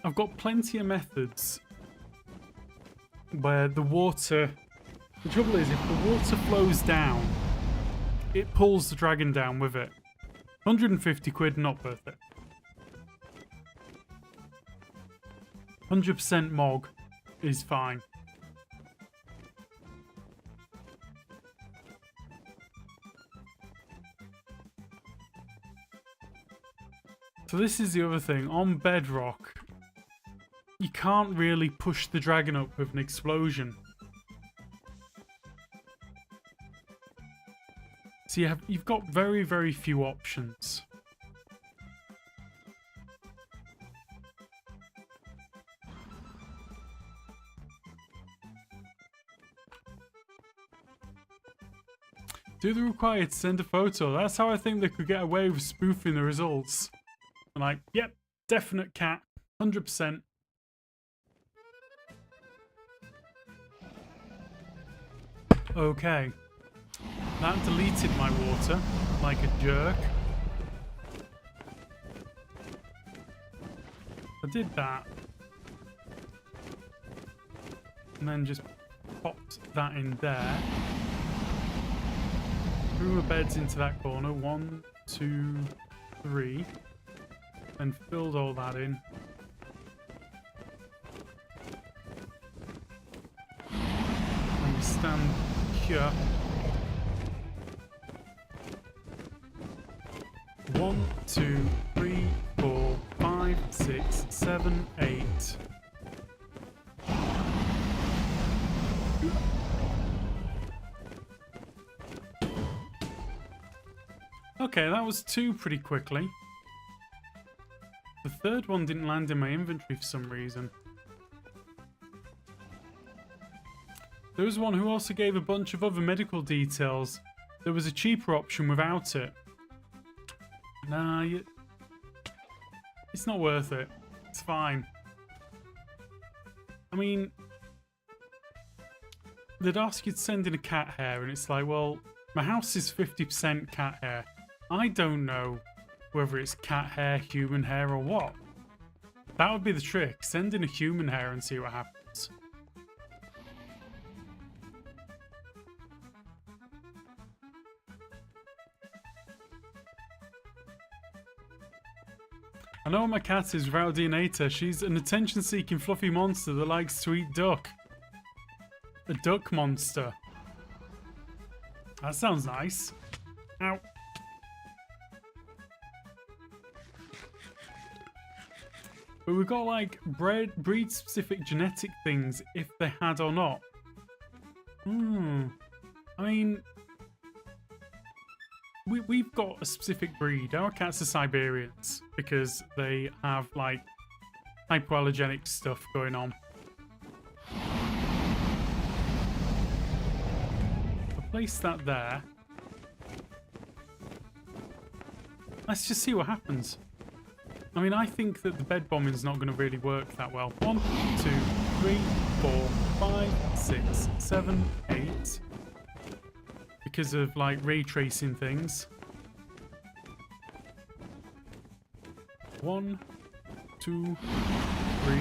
I've got plenty of methods where the water... The trouble is, if the water flows down, it pulls the dragon down with it. 150 quid, not worth it. 100% Mog is fine. So this is the other thing. On bedrock, you can't really push the dragon up with an explosion. So you've got very, very few options. Do the required send a photo. That's how I think they could get away with spoofing the results. And like, yep, definite cat, 100%. Okay. That deleted my water, like a jerk. I did that. And then just popped that in there. Threw my beds into that corner. 1, 2, 3. And filled all that in. And we stand here. 1, 2, 3, 4, 5, 6, 7, 8. Okay, that was two pretty quickly. The third one didn't land in my inventory for some reason. There was one who also gave a bunch of other medical details. There was a cheaper option without it. Nah, it's not worth it. It's fine. I mean, they'd ask you to send in a cat hair, and it's like, well, my house is 50% cat hair. I don't know whether it's cat hair, human hair, or what. That would be the trick. Send in a human hair and see what happens. I know what my cat is without a DNA test. She's an attention-seeking fluffy monster that likes to eat duck. A duck monster. That sounds nice. Ow. But we've got like breed-specific genetic things if they had or not. I mean, we've got a specific breed. Our cats are Siberians because they have like hypoallergenic stuff going on. I'll place that there. Let's just see what happens. I mean, I think that the bed bombing is not going to really work that well. 1, 2, 3, 4, 5, 6, 7, 8. Because of like ray tracing things. 1, 2, 3.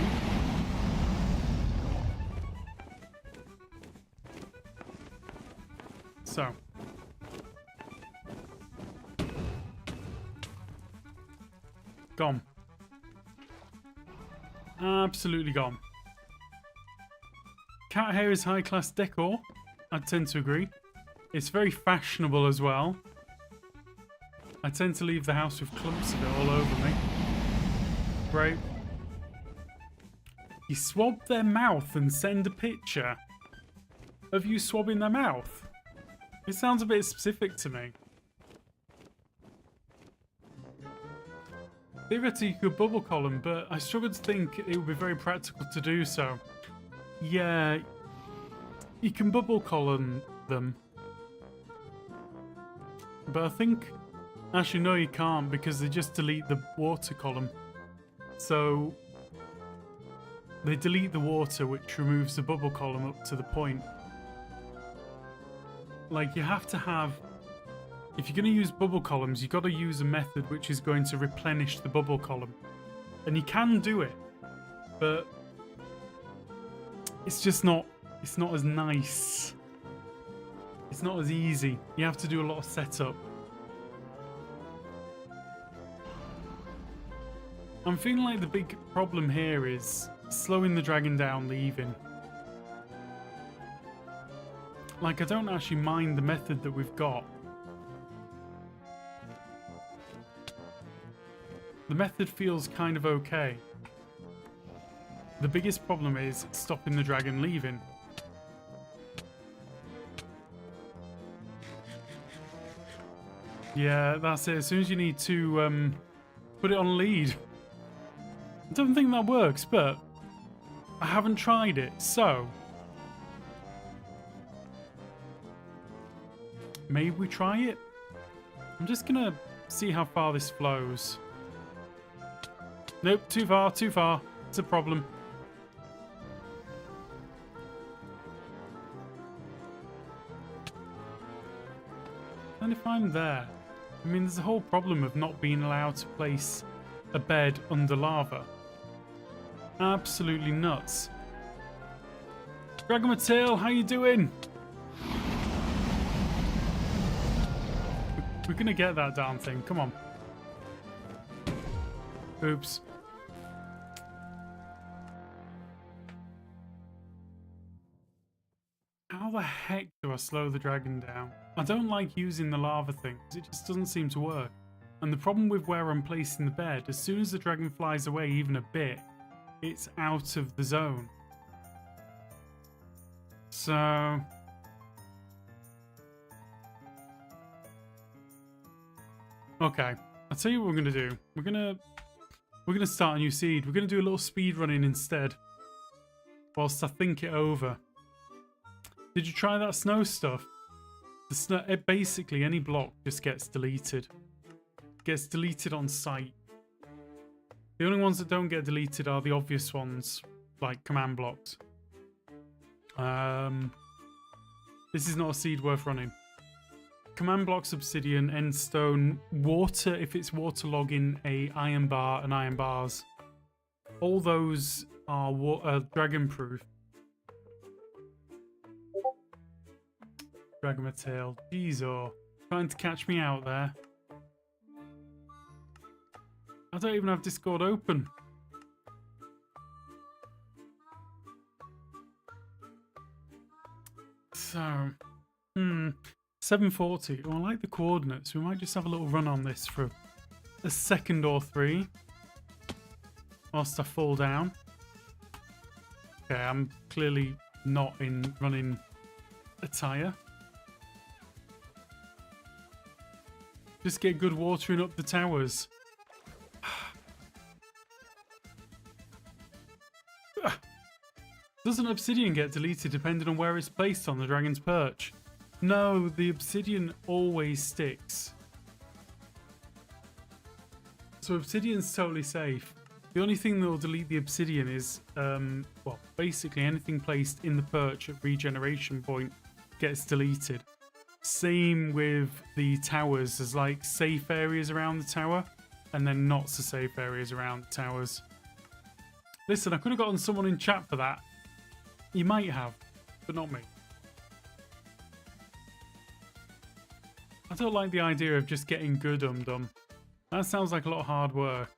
So. Gone. Absolutely gone. Cat hair is high-class decor. I tend to agree. It's very fashionable as well. I tend to leave the house with clumps of it all over me. Great. You swab their mouth and send a picture of you swabbing their mouth. It sounds a bit specific to me. Theoretically, you could bubble column, but I struggle to think it would be very practical to do so. Yeah, you can bubble column them. But I think... Actually, no, you can't, because they just delete the water column. So... they delete the water, which removes the bubble column up to the point. Like, you have to have... If you're going to use bubble columns, you've got to use a method which is going to replenish the bubble column. And you can do it, but it's just not, it's not as nice. It's not as easy. You have to do a lot of setup. I'm feeling like the big problem here is slowing the dragon down, leaving. Like, I don't actually mind the method that we've got. The method feels kind of okay. The biggest problem is stopping the dragon leaving. Yeah, that's it. As soon as you need to put it on lead. I don't think that works, but I haven't tried it, so maybe we try it? I'm just gonna see how far this flows. Nope, too far, too far. It's a problem. And if I'm there, I mean, there's a whole problem of not being allowed to place a bed under lava. Absolutely nuts. Dragon Mattel, how you doing? We're gonna get that darn thing. Come on. Oops. How the heck do I slow the dragon down? I don't like using the lava things. It just doesn't seem to work. And the problem with where I'm placing the bed, as soon as the dragon flies away even a bit, it's out of the zone. So... Okay, I'll tell you what we're gonna do. We're gonna start a new seed. We're gonna do a little speed running instead, whilst I think it over. Did you try that snow stuff? The snow, basically any block just gets deleted. Gets deleted on sight. The only ones that don't get deleted are the obvious ones, like command blocks. This is not a seed worth running. Command blocks, obsidian, end stone, water if it's waterlogging, a iron bar and iron bars. All those are dragon proof. Dragon my tail. Jeez, oh. Trying to catch me out there. I don't even have Discord open. So, 740. Oh, I like the coordinates. We might just have a little run on this for a second or three. Whilst I fall down. Okay, I'm clearly not in running attire. Just get good watering up the towers. Doesn't obsidian get deleted depending on where it's placed on the dragon's perch? No, the obsidian always sticks. So obsidian's totally safe. The only thing that will delete the obsidian is, well, basically anything placed in the perch at regeneration point gets deleted. Same with the towers. There's like safe areas around the tower and then not so safe areas around the towers. Listen, I could have gotten someone in chat for that. You might have, but not me. I don't like the idea of just getting good dum. That sounds like a lot of hard work.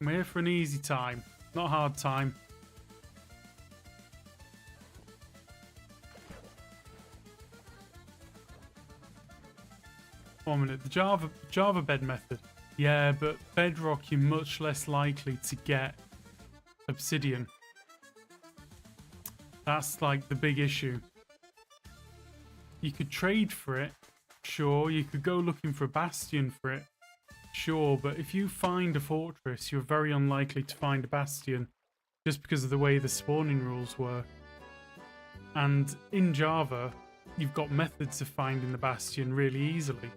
I'm here for an easy time, not a hard time. One minute, the Java bed method. Yeah, but bedrock you're much less likely to get obsidian. That's like the big issue. You could trade for it, sure. You could go looking for a bastion for it, sure. But if you find a fortress, you're very unlikely to find a bastion just because of the way the spawning rules work. And in Java, you've got methods of finding the bastion really easily.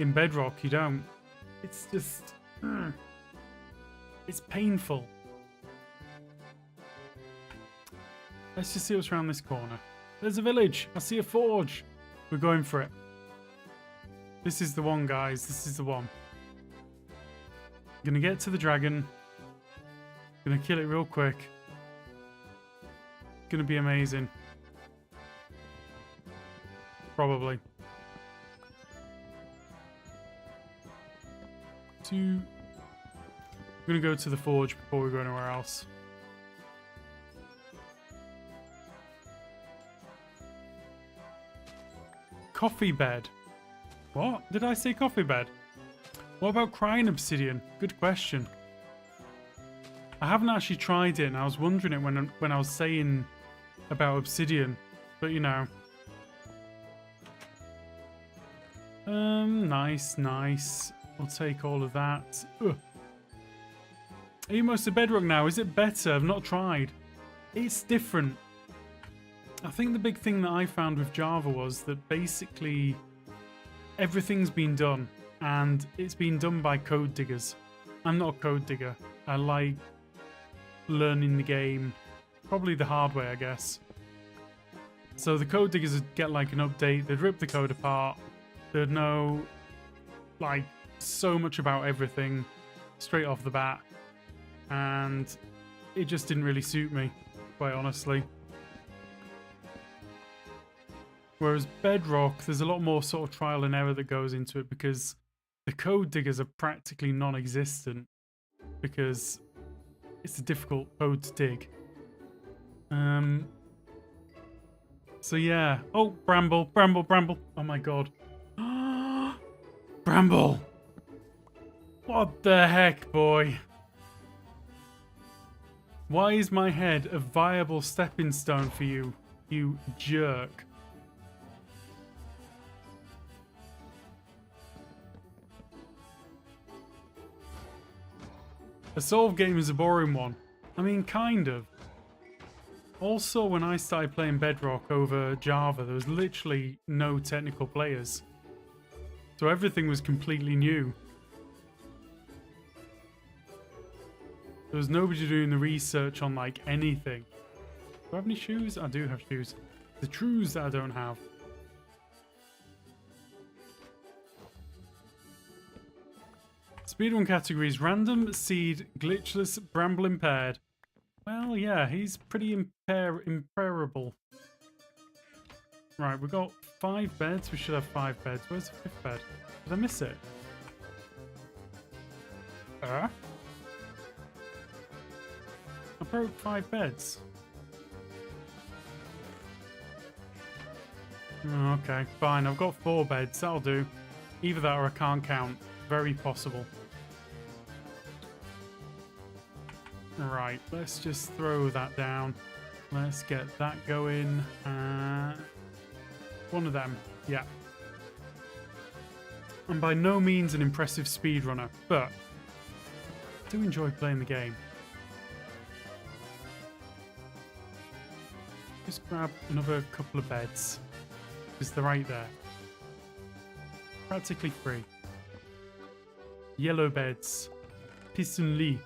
In Bedrock, you don't. It's just... it's painful. Let's just see what's around this corner. There's a village. I see a forge. We're going for it. This is the one, guys. This is the one. Gonna get to the dragon. Gonna kill it real quick. Gonna be amazing. Probably. I'm gonna go to the forge before we go anywhere else. Coffee bed. What? Did I say coffee bed? What about crying obsidian? Good question. I haven't actually tried it, and I was wondering it when I was saying about obsidian, but you know. Nice. We'll take all of that. Ugh. Almost a bedrock now. Is it better? I've not tried. It's different. I think the big thing that I found with Java was that basically everything's been done, and it's been done by code diggers. I'm not a code digger. I like learning the game probably the hard way, I guess. So the code diggers would get like an update, they'd rip the code apart, they'd know like so much about everything straight off the bat, and it just didn't really suit me, quite honestly. Whereas Bedrock, there's a lot more sort of trial and error that goes into it because the code diggers are practically non-existent because it's a difficult code to dig. So yeah. Oh, Bramble. Oh my god. Bramble! What the heck, boy? Why is my head a viable stepping stone for you, You jerk. A solve game is a boring one. I mean, kind of. Also, when I started playing Bedrock over Java, there was literally no technical players. So everything was completely new. There was nobody doing the research on, like, anything. Do I have any shoes? I do have shoes. The trues that I don't have. Speedrun categories: random, seed, glitchless, bramble impaired. Well, yeah, he's pretty impairable. Right, we got 5 beds. We should have 5 beds. Where's the 5th bed? Did I miss it? I broke 5 beds. Oh, okay, fine. I've got 4 beds. That'll do. Either that or I can't count. Very possible. Right, let's just throw that down. Let's get that going. One of them, yeah. I'm by no means an impressive speedrunner, but I do enjoy playing the game. Just grab another couple of beds, because they're right there. Practically free. Yellow beds. Pistonly.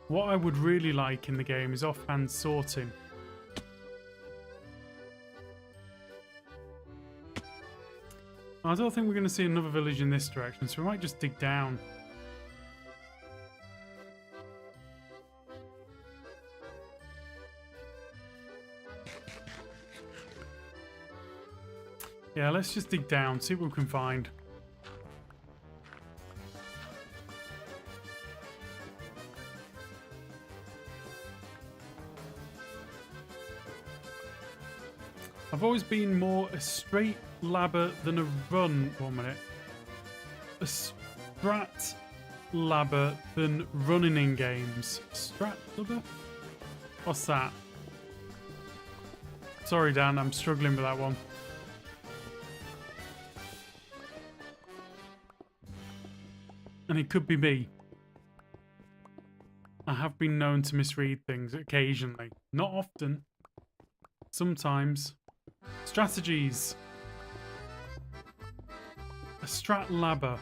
What I would really like in the game is offhand sorting. I don't think we're going to see another village in this direction, so we might just dig down. Yeah, let's just dig down, see what we can find. I've always been more a straight labber than a run. 1 minute. A strat labber than running in games. Strat labber? What's that? Sorry, Dan, I'm struggling with that one. And it could be me. I have been known to misread things occasionally. Not often. Sometimes. Strategies. A strat labber.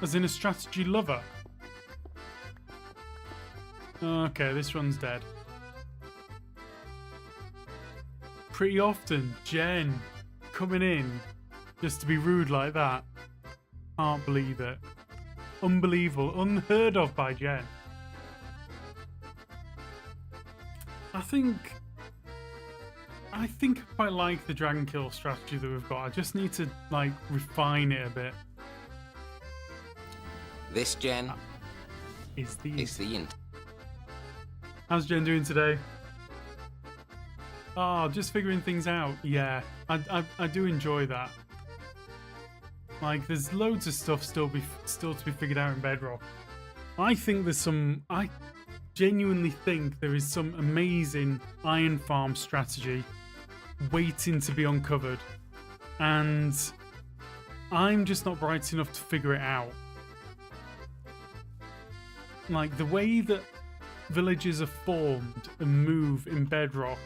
As in a strategy lover. Okay, this one's dead. Pretty often, Jen coming in just to be rude like that. Can't believe it. Unbelievable. Unheard of by Jen. I think I quite like the dragon kill strategy that we've got. I just need to, like, refine it a bit. This, Jen, is the int. How's Jen doing today? Oh, just figuring things out. Yeah, I do enjoy that. Like, there's loads of stuff still to be figured out in Bedrock. I genuinely think there is some amazing iron farm strategy waiting to be uncovered, and I'm just not bright enough to figure it out. Like, the way that villages are formed and move in Bedrock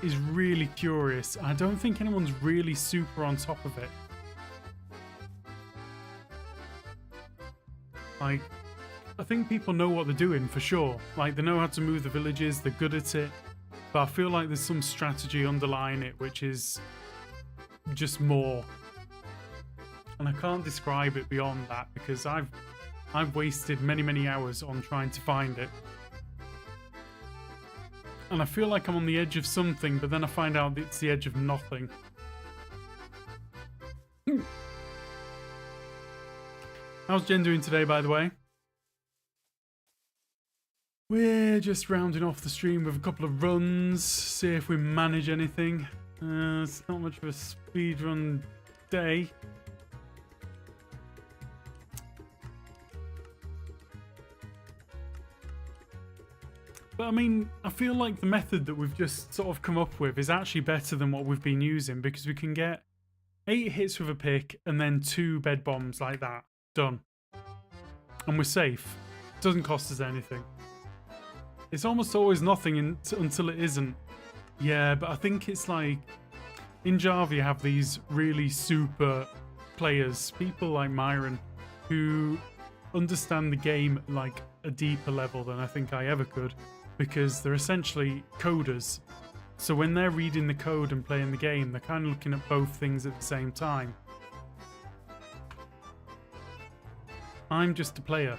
is really curious. I don't think anyone's really super on top of it. Like, I think people know what they're doing for sure. Like, they know how to move the villages, they're good at it. But I feel like there's some strategy underlying it, which is just more. And I can't describe it beyond that because I've wasted many hours on trying to find it. And I feel like I'm on the edge of something, but then I find out it's the edge of nothing. How's Jen doing today, by the way? We're just rounding off the stream with a couple of runs, see if we manage anything. It's not much of a speedrun day. But I mean, I feel like the method that we've just sort of come up with is actually better than what we've been using, because we can get 8 hits with a pick and then 2 bed bombs like that. Done. And we're safe. Doesn't cost us anything. It's almost always nothing until it isn't. Yeah, but I think it's like in Java you have these really super players, people like Myron, who understand the game like a deeper level than I think I ever could, because they're essentially coders. So when they're reading the code and playing the game, they're kind of looking at both things at the same time. I'm just a player.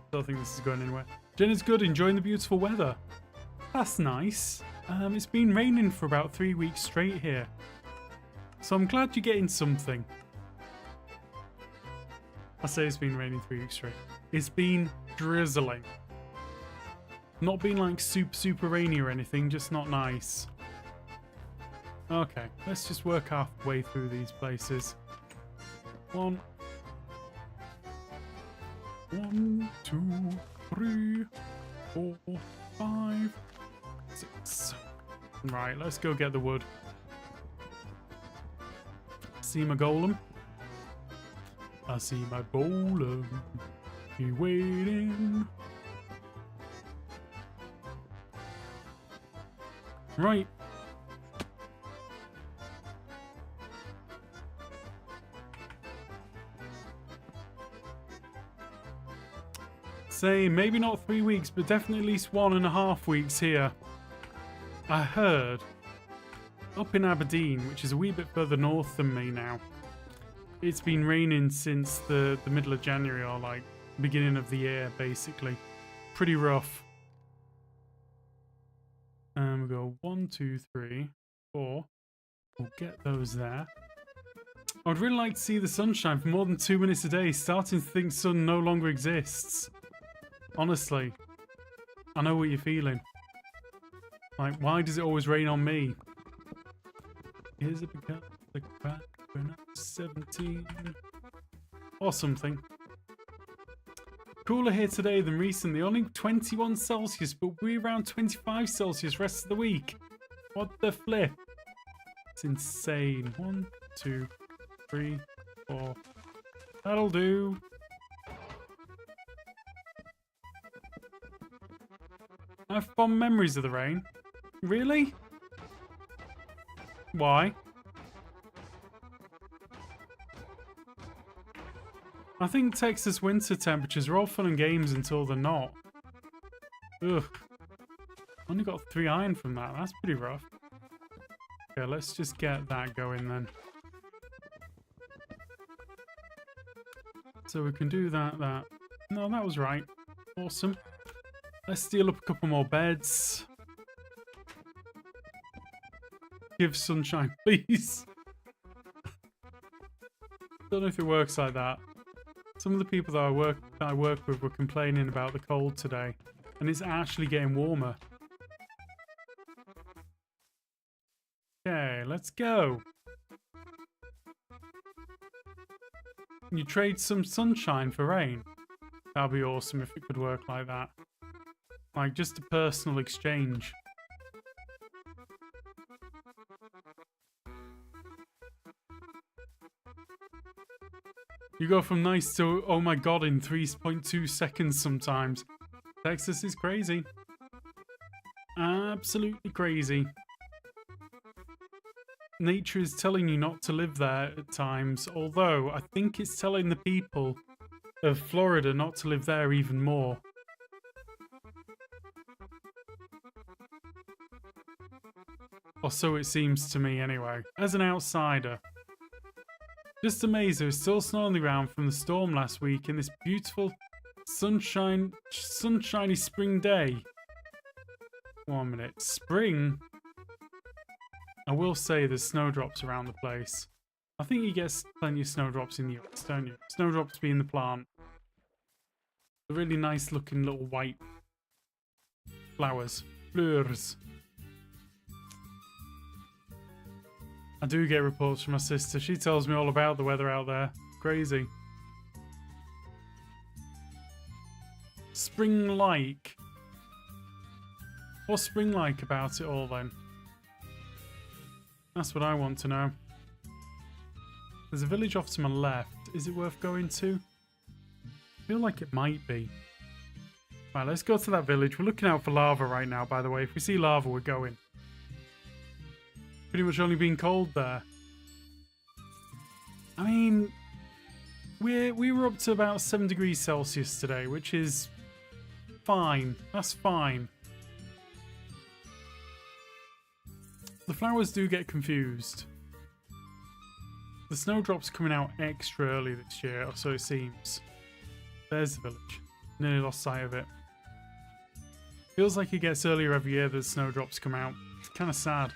Don't think this is going anywhere. Jenna's good, enjoying the beautiful weather. That's nice. It's been raining for about 3 weeks straight here. So I'm glad you're getting something. I say it's been raining 3 weeks straight. It's been drizzling. Not been like super rainy or anything, just not nice. Okay, let's just work our way through these places. 1, 2, 3, 4, 5, 6. Right, let's go get the wood. See my golem? I see my golem. He waiting. Right. Say maybe not 3 weeks, but definitely at least 1.5 weeks here. I heard up in Aberdeen, which is a wee bit further north than me now, it's been raining since the middle of January, or like beginning of the year, basically. Pretty rough. We go 1, 2, 3, 4. We'll get those there. I'd really like to see the sunshine for more than 2 minutes a day. Starting to think sun no longer exists. Honestly, I know what you're feeling. Like, why does it always rain on me? Is it because the crack when I'm 17? Or something. Cooler here today than recently. Only 21 Celsius, but we're around 25 Celsius rest of the week. What the flip? It's insane. 1, 2, 3, 4. That'll do. I have fond memories of the rain. Really? Why? I think Texas winter temperatures are all fun and games until they're not. Ugh. Only got 3 iron from that. That's pretty rough. Okay, let's just get that going then. So we can do that. No, that was right. Awesome. Let's steal up a couple more beds. Give sunshine, please. Don't know if it works like that. Some of the people that I work with were complaining about the cold today, and it's actually getting warmer. Okay, let's go. You trade some sunshine for rain. That'd be awesome if it could work like that. Like, just a personal exchange. You go from nice to oh my god in 3.2 seconds sometimes. Texas is crazy. Absolutely crazy. Nature is telling you not to live there at times, although I think it's telling the people of Florida not to live there even more. Or so it seems to me anyway, as an outsider. Just amazed there was still snow on the ground from the storm last week in this beautiful sunshiny spring day. 1 minute. Spring? I will say there's snowdrops around the place. I think you get plenty of snowdrops in the US, don't you? Snowdrops being the plant. The really nice looking little white flowers. Fleurs. I do get reports from my sister. She tells me all about the weather out there. Crazy. spring-like. What's spring-like about it all then? That's what I want to know. There's a village off to my left. Is it worth going to? I feel like it might be. Right, let's go to that village. We're looking out for lava right now, by the way. If we see lava, we're going. Pretty much only been cold there. I mean, we were up to about 7 degrees Celsius today, which is fine. That's fine. The flowers do get confused. The snowdrop's coming out extra early this year, or so it seems. There's the village. Nearly lost sight of it. Feels like it gets earlier every year that the snowdrops come out. It's kind of sad.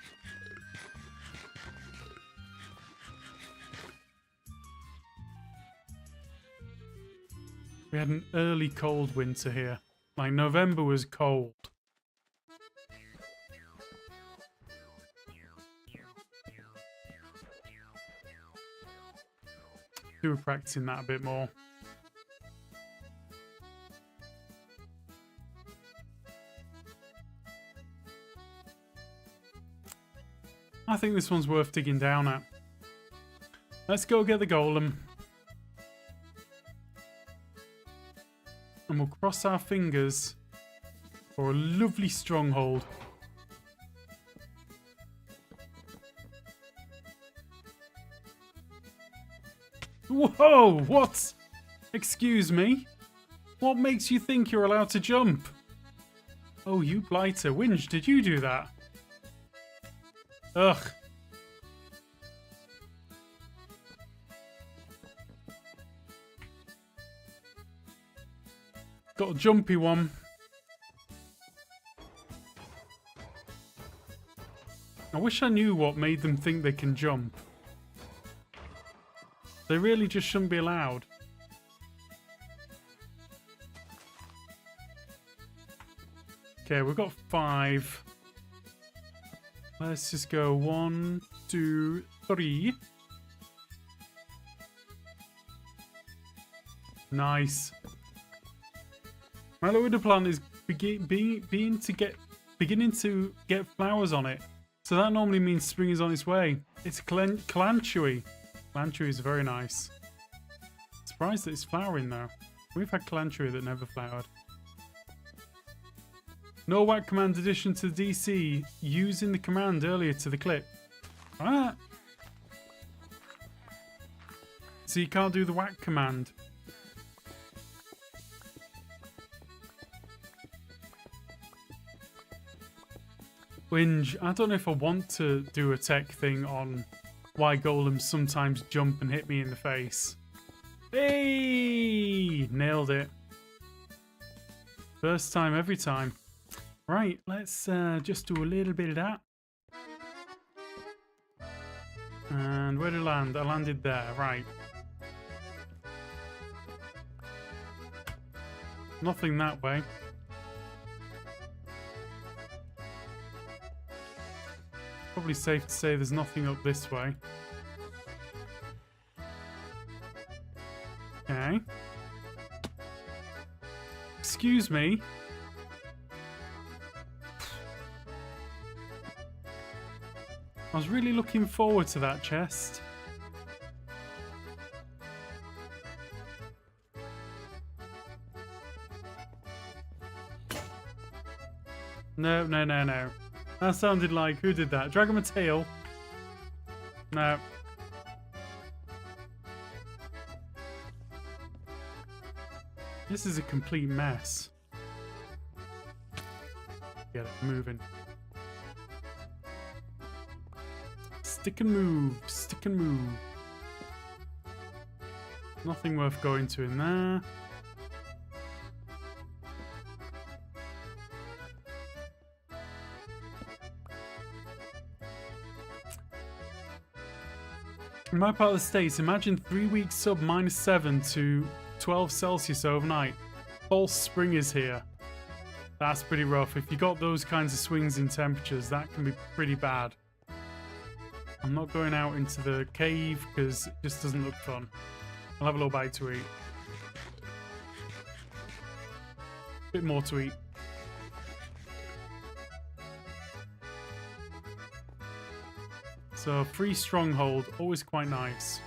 We had an early cold winter here. Like, November was cold. Do practicing that a bit more. I think this one's worth digging down at. Let's go get the golem. And we'll cross our fingers for a lovely stronghold. Whoa! What? Excuse me? What makes you think you're allowed to jump? Oh, you blighter. Winch, did you do that? Ugh. Got a jumpy one. I wish I knew what made them think they can jump. They really just shouldn't be allowed. Okay, we've got 5. Let's just go 1, 2, 3. Nice. My Aloe plant is beginning to get flowers on it. So that normally means spring is on its way. It's a calanthui. Calanthui is very nice. Surprised that it's flowering though. We've had calanthui that never flowered. No whack command addition to the DC. Using the command earlier to the clip. Ah. So you can't do the whack command. Winge, I don't know if I want to do a tech thing on why golems sometimes jump and hit me in the face. Hey! Nailed it. First time, every time. Right, let's just do a little bit of that. And where did I land? I landed there, right. Nothing that way. Probably safe to say there's nothing up this way. Okay. Excuse me. I was really looking forward to that chest. No, no, no, no. That sounded like, who did that? Drag him a tail? No. This is a complete mess. Get it moving. Stick and move, stick and move. Nothing worth going to in there. In my part of the States, imagine 3 weeks sub -7 to 12 Celsius overnight. False spring is here. That's pretty rough. If you got those kinds of swings in temperatures, that can be pretty bad. I'm not going out into the cave because it just doesn't look fun. I'll have a little bite to eat. Bit more to eat. So, free stronghold, always quite nice.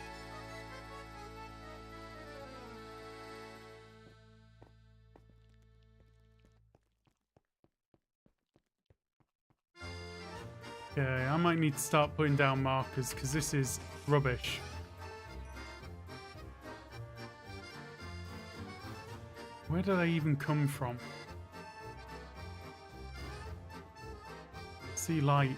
Okay, I might need to start putting down markers because this is rubbish. Where did I even come from? See light.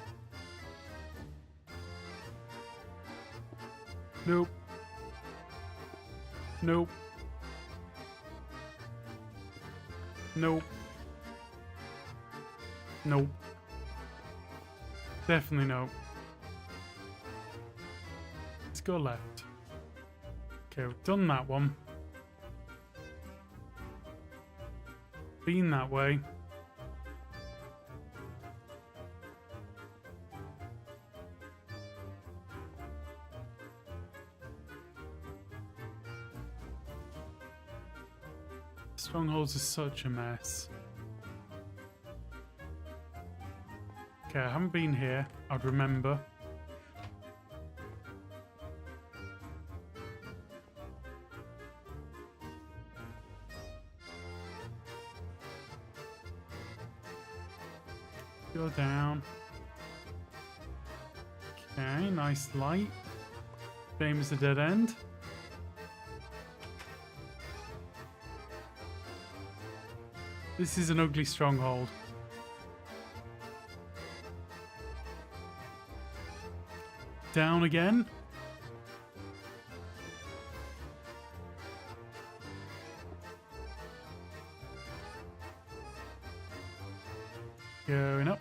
Nope. Nope. Nope. Nope. Definitely no. Let's go left. Okay, we've done that one. Been that way. Strongholds are such a mess. Okay, I haven't been here. I'd remember. Go down. Okay, nice light. Same as the dead end. This is an ugly stronghold. Down again. Going up.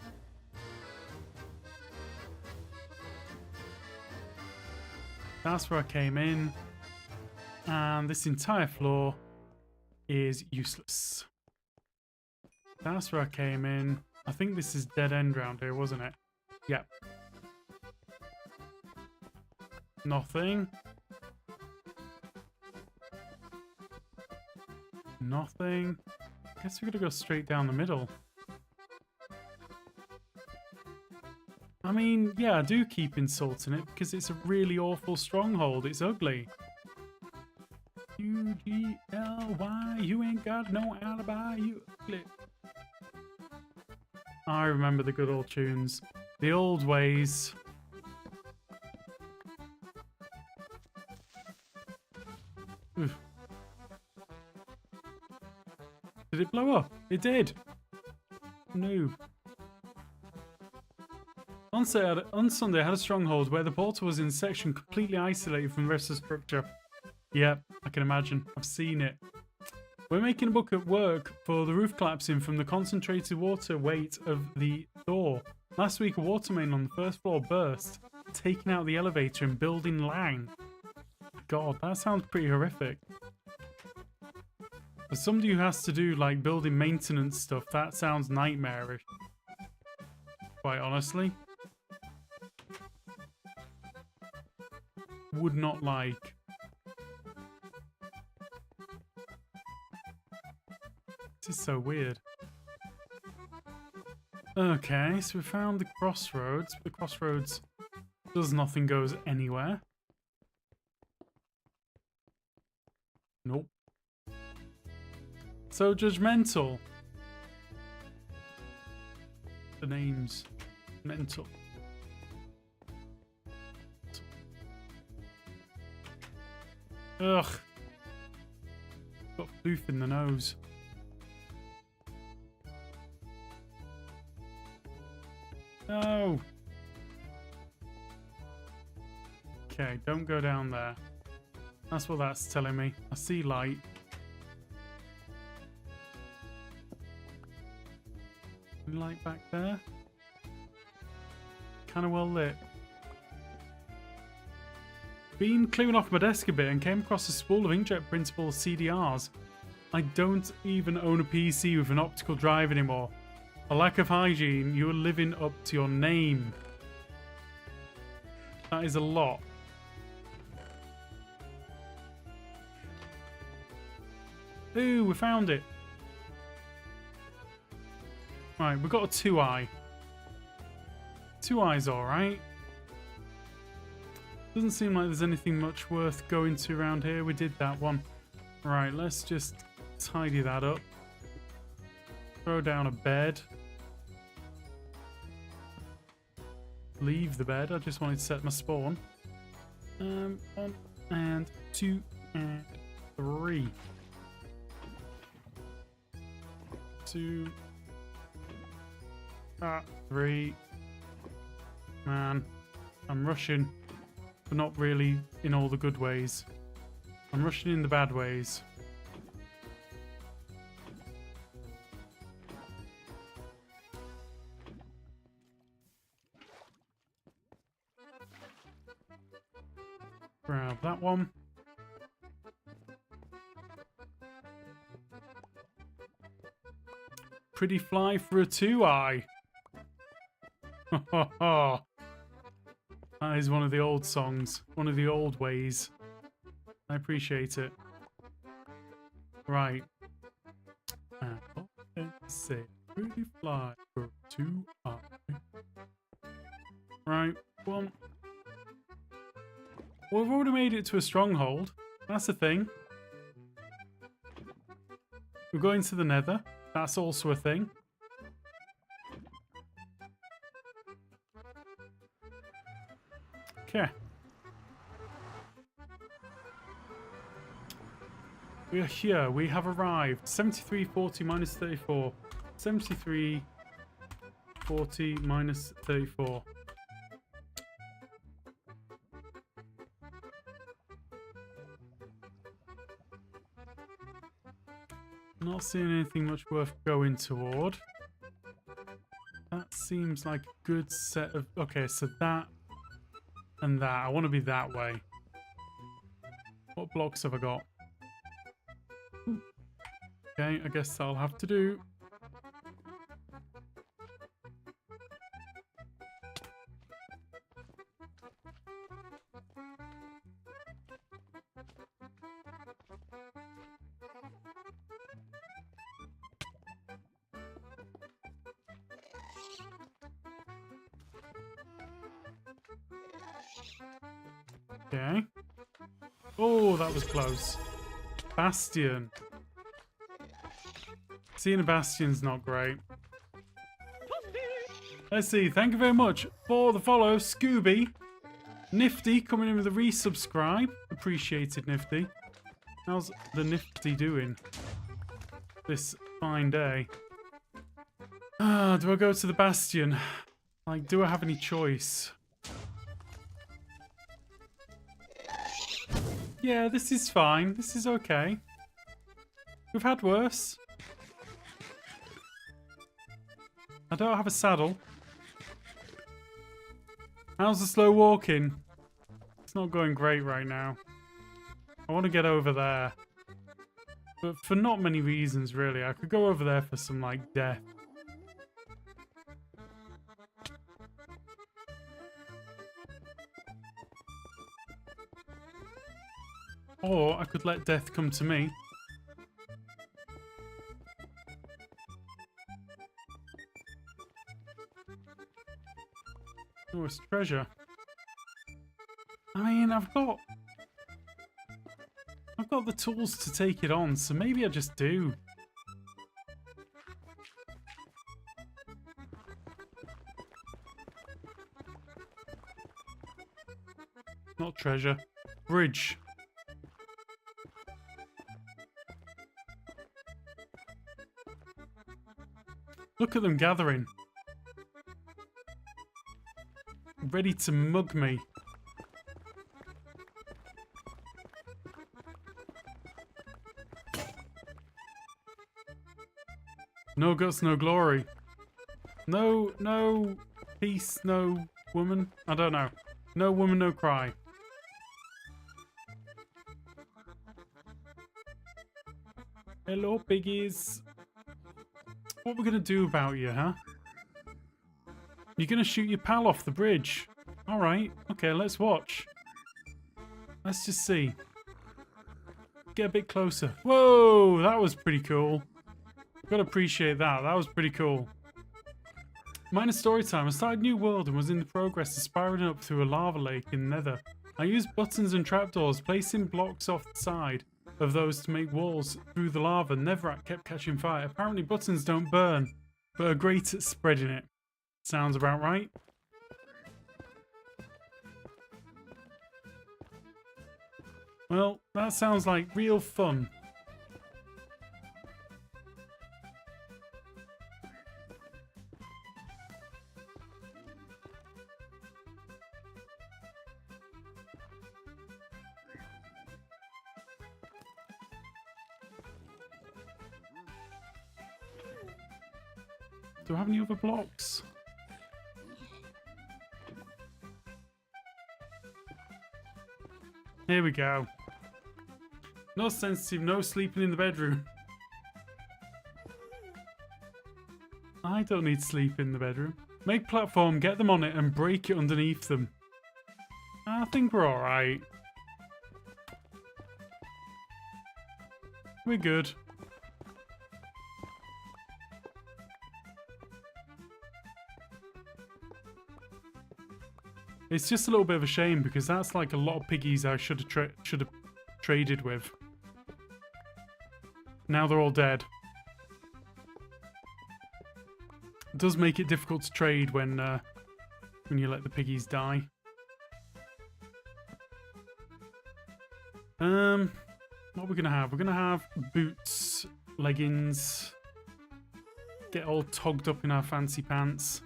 That's where I came in. And this entire floor is useless. That's where I came in. I think this is dead end round here, wasn't it? Yep. Nothing. Nothing. Guess we're gonna go straight down the middle. I mean, yeah, I do keep insulting it because it's a really awful stronghold. It's ugly. U-G-L-Y, you ain't got no alibi, you ugly. I remember the good old tunes. The old ways. Oof. Did it blow up? It did. No. On Sunday, I had a stronghold where the portal was in a section completely isolated from the rest of the structure. Yep, I can imagine. I've seen it. We're making a book at work for the roof collapsing from the concentrated water weight of the door. Last week, a water main on the first floor burst, taking out the elevator and building Lang. God, that sounds pretty horrific. For somebody who has to do like building maintenance stuff, that sounds nightmarish. Quite honestly. Would not like. This is so weird. Okay, so we found the crossroads. The crossroads does nothing, goes anywhere. Nope. So judgmental. The name's mental. Ugh. Got floof in the nose. No. Okay, don't go down there. That's what that's telling me. I see light. Any light back there? Kind of well lit. Been clearing off my desk a bit and came across a spool of inkjet printable CDRs. I don't even own a PC with an optical drive anymore. A lack of hygiene, you are living up to your name. That is a lot. Ooh, we found it. Right, we've got a 2-eye. 2-eye's alright. Doesn't seem like there's anything much worth going to around here. We did that one. Right, let's just tidy that up. Throw down a bed. Leave the bed. I just wanted to set my spawn. 1 and 2 and 3. 2. 3. Man, I'm rushing, but not really in all the good ways. I'm rushing in the bad ways. Grab that one. Pretty fly for a 2-eye. That is one of the old songs. One of the old ways. I appreciate it. Right. And what can I say? Pretty fly for a 2-eye. Right. Well, we've already made it to a stronghold. That's a thing. We're going to the Nether. That's also a thing. Okay. We are here. We have arrived. 73, 40, minus 34. 73, 40, minus 34. Not seeing anything much worth going toward. That seems like a good set of... Okay, so that and that. I want to be that way. What blocks have I got? Okay, I guess I'll have to do. Okay. Oh, that was close. Bastion. Seeing a bastion's not great. Let's see. Thank you very much for the follow, Scooby. Nifty coming in with a resubscribe. Appreciated, Nifty. How's the Nifty doing this fine day? Do I go to the bastion? Like, do I have any choice? Yeah, this is fine. This is okay. We've had worse. I don't have a saddle. How's the slow walking? It's not going great right now. I want to get over there. But for not many reasons, really. I could go over there for some, like, death. Or I could let death come to me. Oh, it's treasure. I mean, I've got the tools to take it on, so maybe I just do. Not treasure. Bridge. Look at them gathering. Ready to mug me. No guts, no glory. No peace, no woman. I don't know. No woman, no cry. Hello, piggies. What we're gonna do about you, huh? You're gonna shoot your pal off the bridge. Alright, okay, let's watch. Let's just see. Get a bit closer. Whoa, that was pretty cool. Gotta appreciate that. That was pretty cool. Minor story time. I started a new world and was in the progress of spiraling up through a lava lake in Nether. I used buttons and trapdoors, placing blocks off the side of those to make walls through the lava. Netherrack kept catching fire. Apparently buttons don't burn, but are great at spreading it. Sounds about right. Well, that sounds like real fun. Do I have any other blocks? Here we go. No sensitive, no sleeping in the bedroom. I don't need to sleep in the bedroom. Make platform, get them on it, and break it underneath them. I think we're alright. We're good. It's just a little bit of a shame because that's like a lot of piggies I should have traded with. Now they're all dead. It does make it difficult to trade when you let the piggies die. What are we gonna have? We're gonna have boots, leggings. Get all togged up in our fancy pants.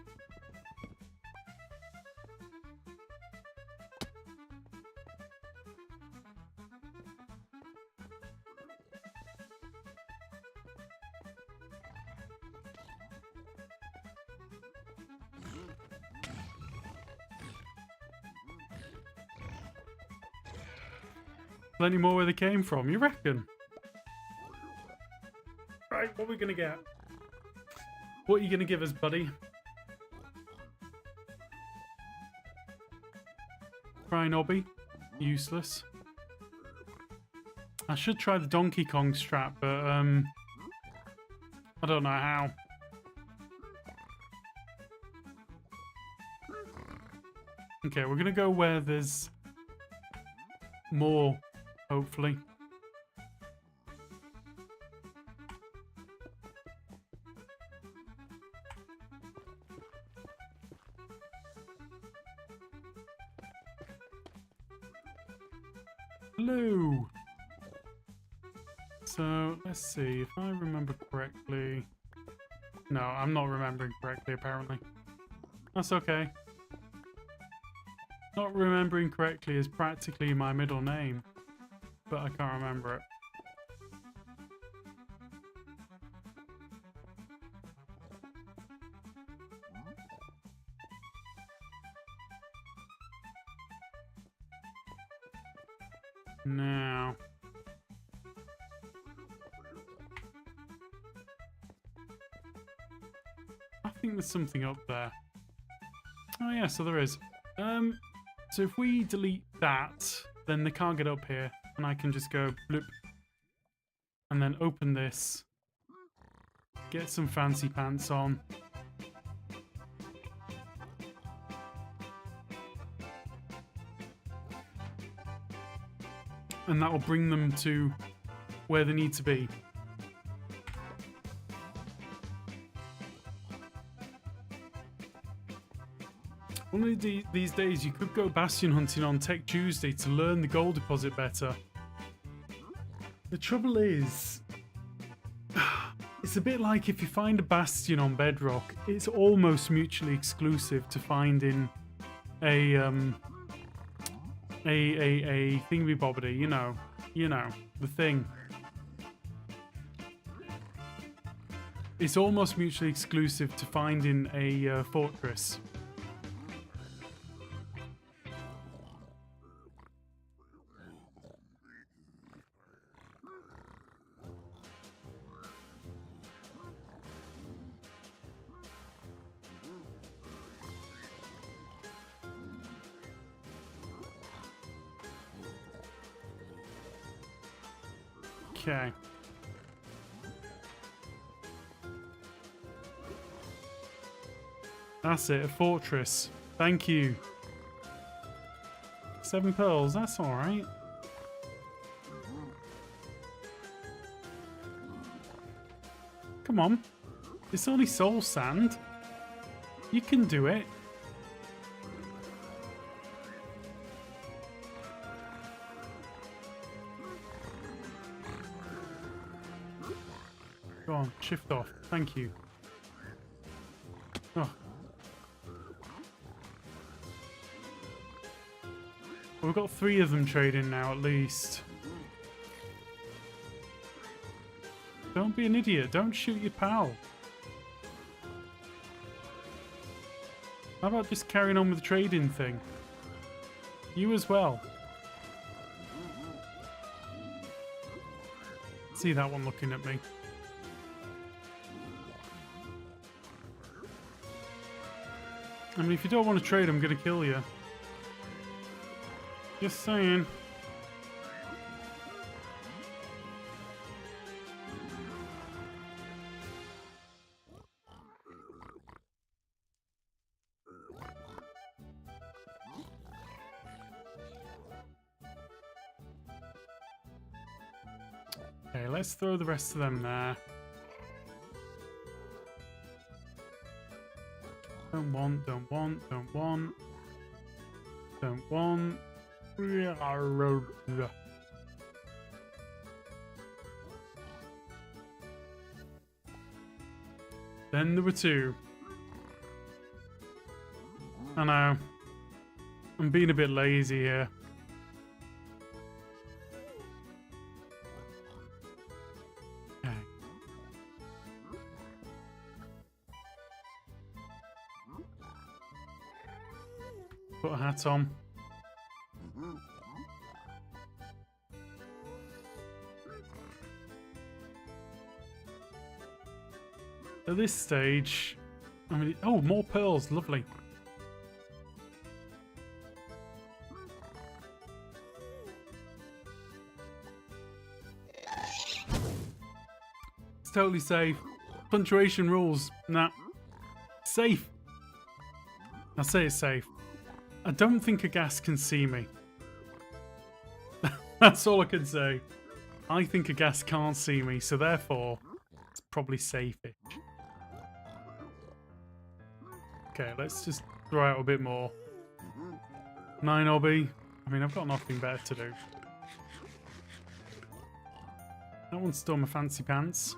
Plenty more where they came from, you reckon? Right, what are we gonna get? What are you gonna give us, buddy? Try an obby. Useless. I should try the Donkey Kong strap, but I don't know how. Okay, we're gonna go where there's more, hopefully. Hello. So, let's see, if I remember correctly... No, I'm not remembering correctly, apparently. That's okay. Not remembering correctly is practically my middle name, but I can't remember it. Now... I think there's something up there. Oh yeah, so there is. So if we delete that, then they can't get up here, and I can just go bloop, and then open this, get some fancy pants on. And that will bring them to where they need to be. One of these days you could go bastion hunting on Tech Tuesday to learn the gold deposit better. The trouble is, it's a bit like if you find a bastion on bedrock, it's almost mutually exclusive to finding a thingy-bobbity, you know, the thing. It's almost mutually exclusive to finding a fortress. Okay. That's it, a fortress. Thank you. 7 pearls, that's alright. Come on. It's only soul sand. You can do it. Go on, shift off. Thank you. Oh. We've got 3 of them trading now, at least. Don't be an idiot. Don't shoot your pal. How about just carrying on with the trading thing? You as well. See that one looking at me. I mean, if you don't want to trade, I'm going to kill you. Just saying. Okay, let's throw the rest of them there. Don't want, don't want, don't want. Don't want. Then there were 2. I know. I'm being a bit lazy here. Okay. Put a hat on. At this stage, I mean, oh, more pearls, lovely. It's totally safe. Punctuation rules. Nah. Safe. I'll say it's safe. I don't think a gas can see me. That's all I can say. I think a gas can't see me, so therefore, it's probably safe-ish. Okay, let's just throw out a bit more. 9 obby. I mean, I've got nothing better to do. That one's still my fancy pants.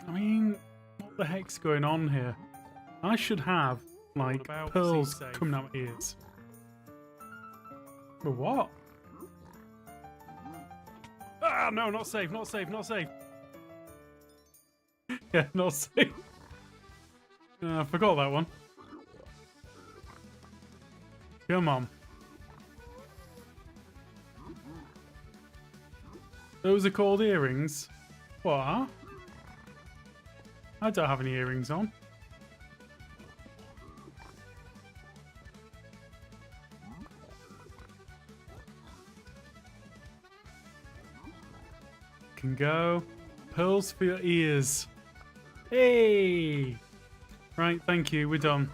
I mean, what the heck's going on here? I should have, like, pearls coming out my ears. But what? Ah, no, not safe, not safe, not safe. Yeah, not safe. I forgot that one. Come on. Those are called earrings? What? I don't have any earrings on. Can go. Pearls for your ears. Hey! Right, thank you. We're done.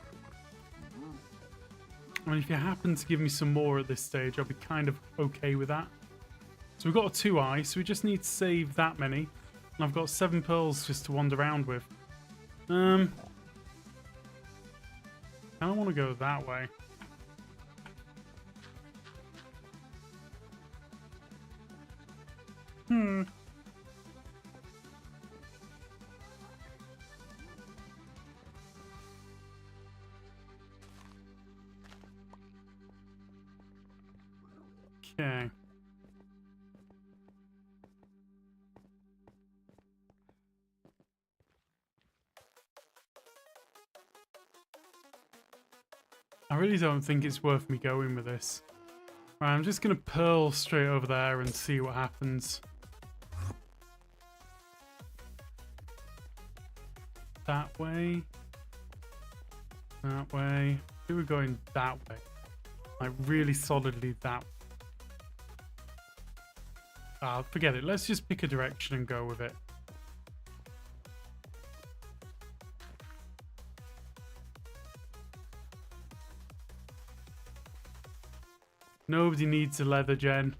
I mean, if you happen to give me some more at this stage, I'll be kind of okay with that. So we've got a 2-eye, so we just need to save that many. And I've got 7 pearls just to wander around with. I don't want to go that way. Okay. I really don't think it's worth me going with this. Right, I'm just going to pearl straight over there and see what happens. That way. That way. I think we're going that way. Like, really solidly that way. Forget it. Let's just pick a direction and go with it. Nobody needs a leather gen.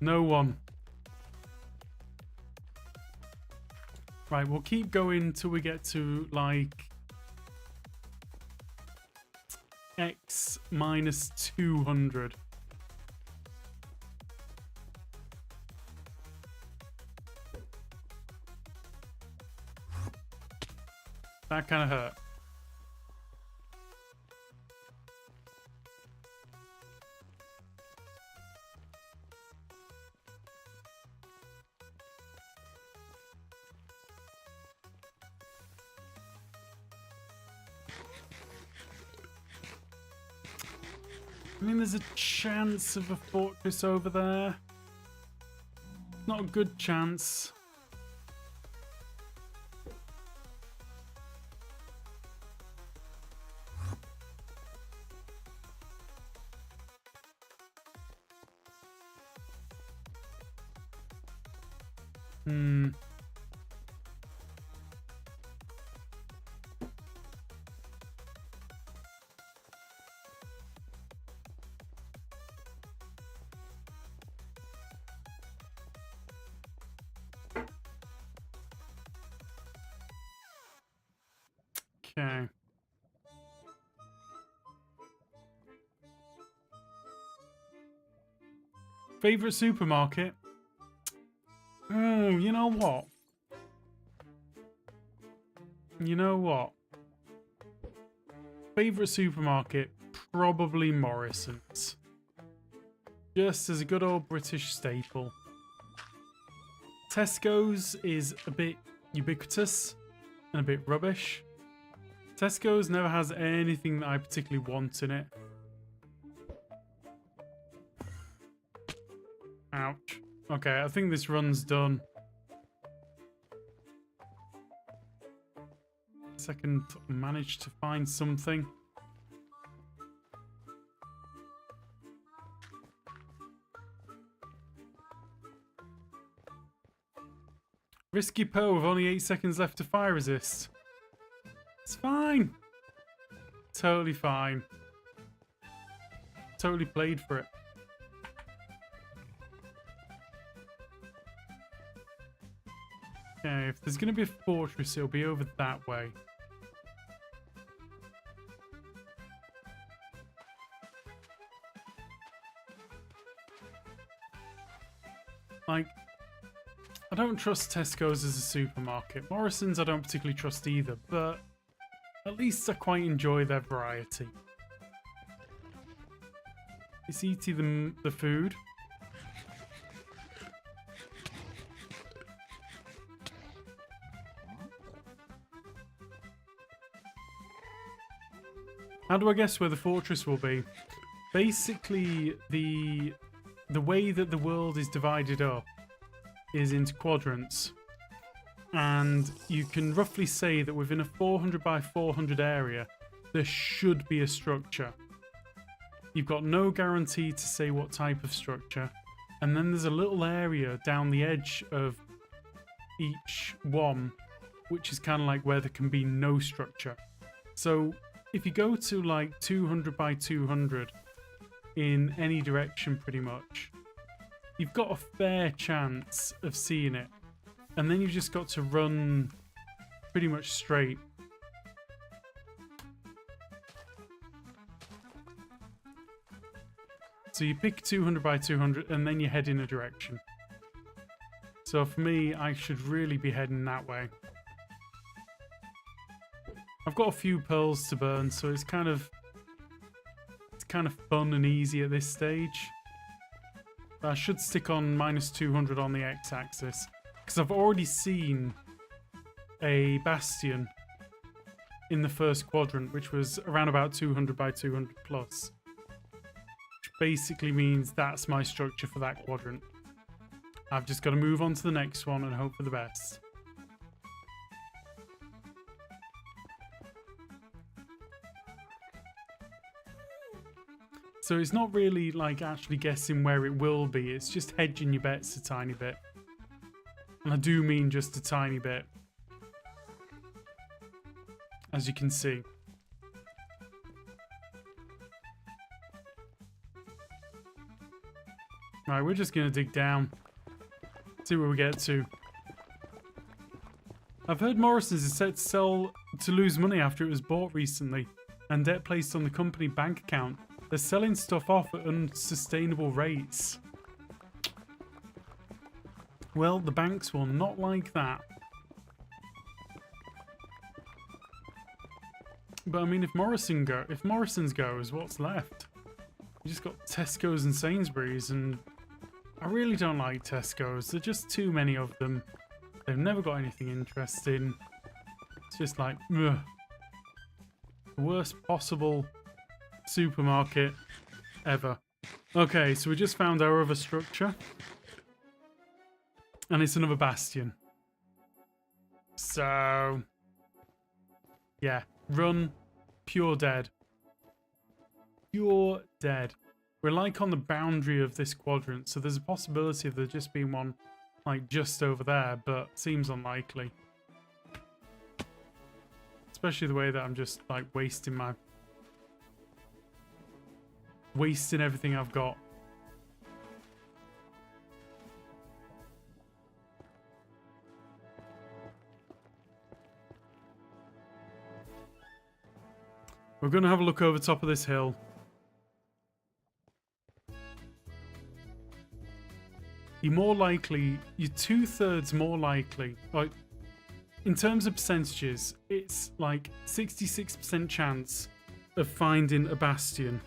No one. Right, we'll keep going till we get to like X minus 200. That kind of hurt. I mean, there's a chance of a fortress over there. Not a good chance. Okay. Favorite supermarket? Oh, you know what? You know what? Favorite supermarket? Probably Morrison's. Just as a good old British staple. Tesco's is a bit ubiquitous and a bit rubbish. Tesco's never has anything that I particularly want in it. Ouch. Okay, I think this run's done. Second, managed to find something. Risky Poe with only 8 seconds left to fire resist. It's fine. Totally fine. Totally played for it. Okay, if there's going to be a fortress, it'll be over that way. Like, I don't trust Tesco's as a supermarket. Morrison's I don't particularly trust either, but at least I quite enjoy their variety. It's eating the food. How do I guess where the fortress will be? Basically, the way that the world is divided up is into quadrants. And you can roughly say that within a 400 by 400 area, there should be a structure. You've got no guarantee to say what type of structure. And then there's a little area down the edge of each one, which is kind of like where there can be no structure. So if you go to like 200 by 200 in any direction pretty much, you've got a fair chance of seeing it. And then you've just got to run pretty much straight. So you pick 200 by 200 and then you head in a direction. So for me, I should really be heading that way. I've got a few pearls to burn, so it's kind of fun and easy at this stage. But I should stick on minus 200 on the x-axis, because I've already seen a bastion in the first quadrant, which was around about 200 by 200 plus. Which basically means that's my structure for that quadrant. I've just got to move on to the next one and hope for the best. So it's not really like actually guessing where it will be, it's just hedging your bets a tiny bit. And I do mean just a tiny bit. As you can see. Right, we're just going to dig down. See where we get to. I've heard Morrison's is set to sell to lose money after it was bought recently, and debt placed on the company bank account. They're selling stuff off at unsustainable rates. Well, the banks will not like that. But I mean, if Morrison's goes, what's left? You just got Tesco's and Sainsbury's, and I really don't like Tesco's. There's just too many of them. They've never got anything interesting. It's just like, ugh. The worst possible supermarket ever. Okay, so we just found our other structure. And it's another bastion. So, yeah, run, pure dead. Pure dead. We're like on the boundary of this quadrant, so there's a possibility of there just being one like just over there, but seems unlikely. Especially the way that I'm just like wasting everything I've got. We're going to have a look over top of this hill. You're more likely, you're 2/3 more likely, like, in terms of percentages, it's like 66% chance of finding a bastion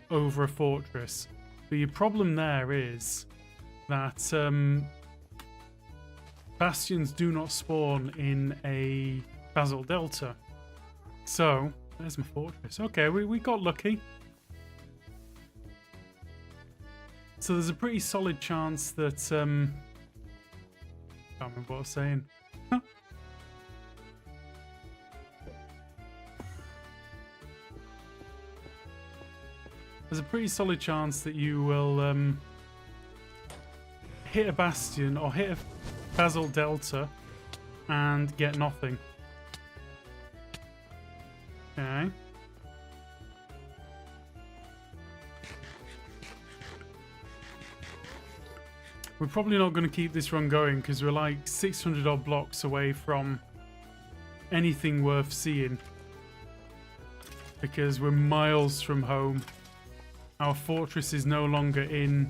over a fortress. But your problem there is that bastions do not spawn in a basalt delta. So, there's my fortress. Okay, we got lucky. So there's a pretty solid chance that can't remember what I was saying. There's a pretty solid chance that you will hit a bastion or hit a basalt delta and get nothing. Okay. We're probably not going to keep this run going because we're like 600 odd blocks away from anything worth seeing. Because we're miles from home. Our fortress is no longer in.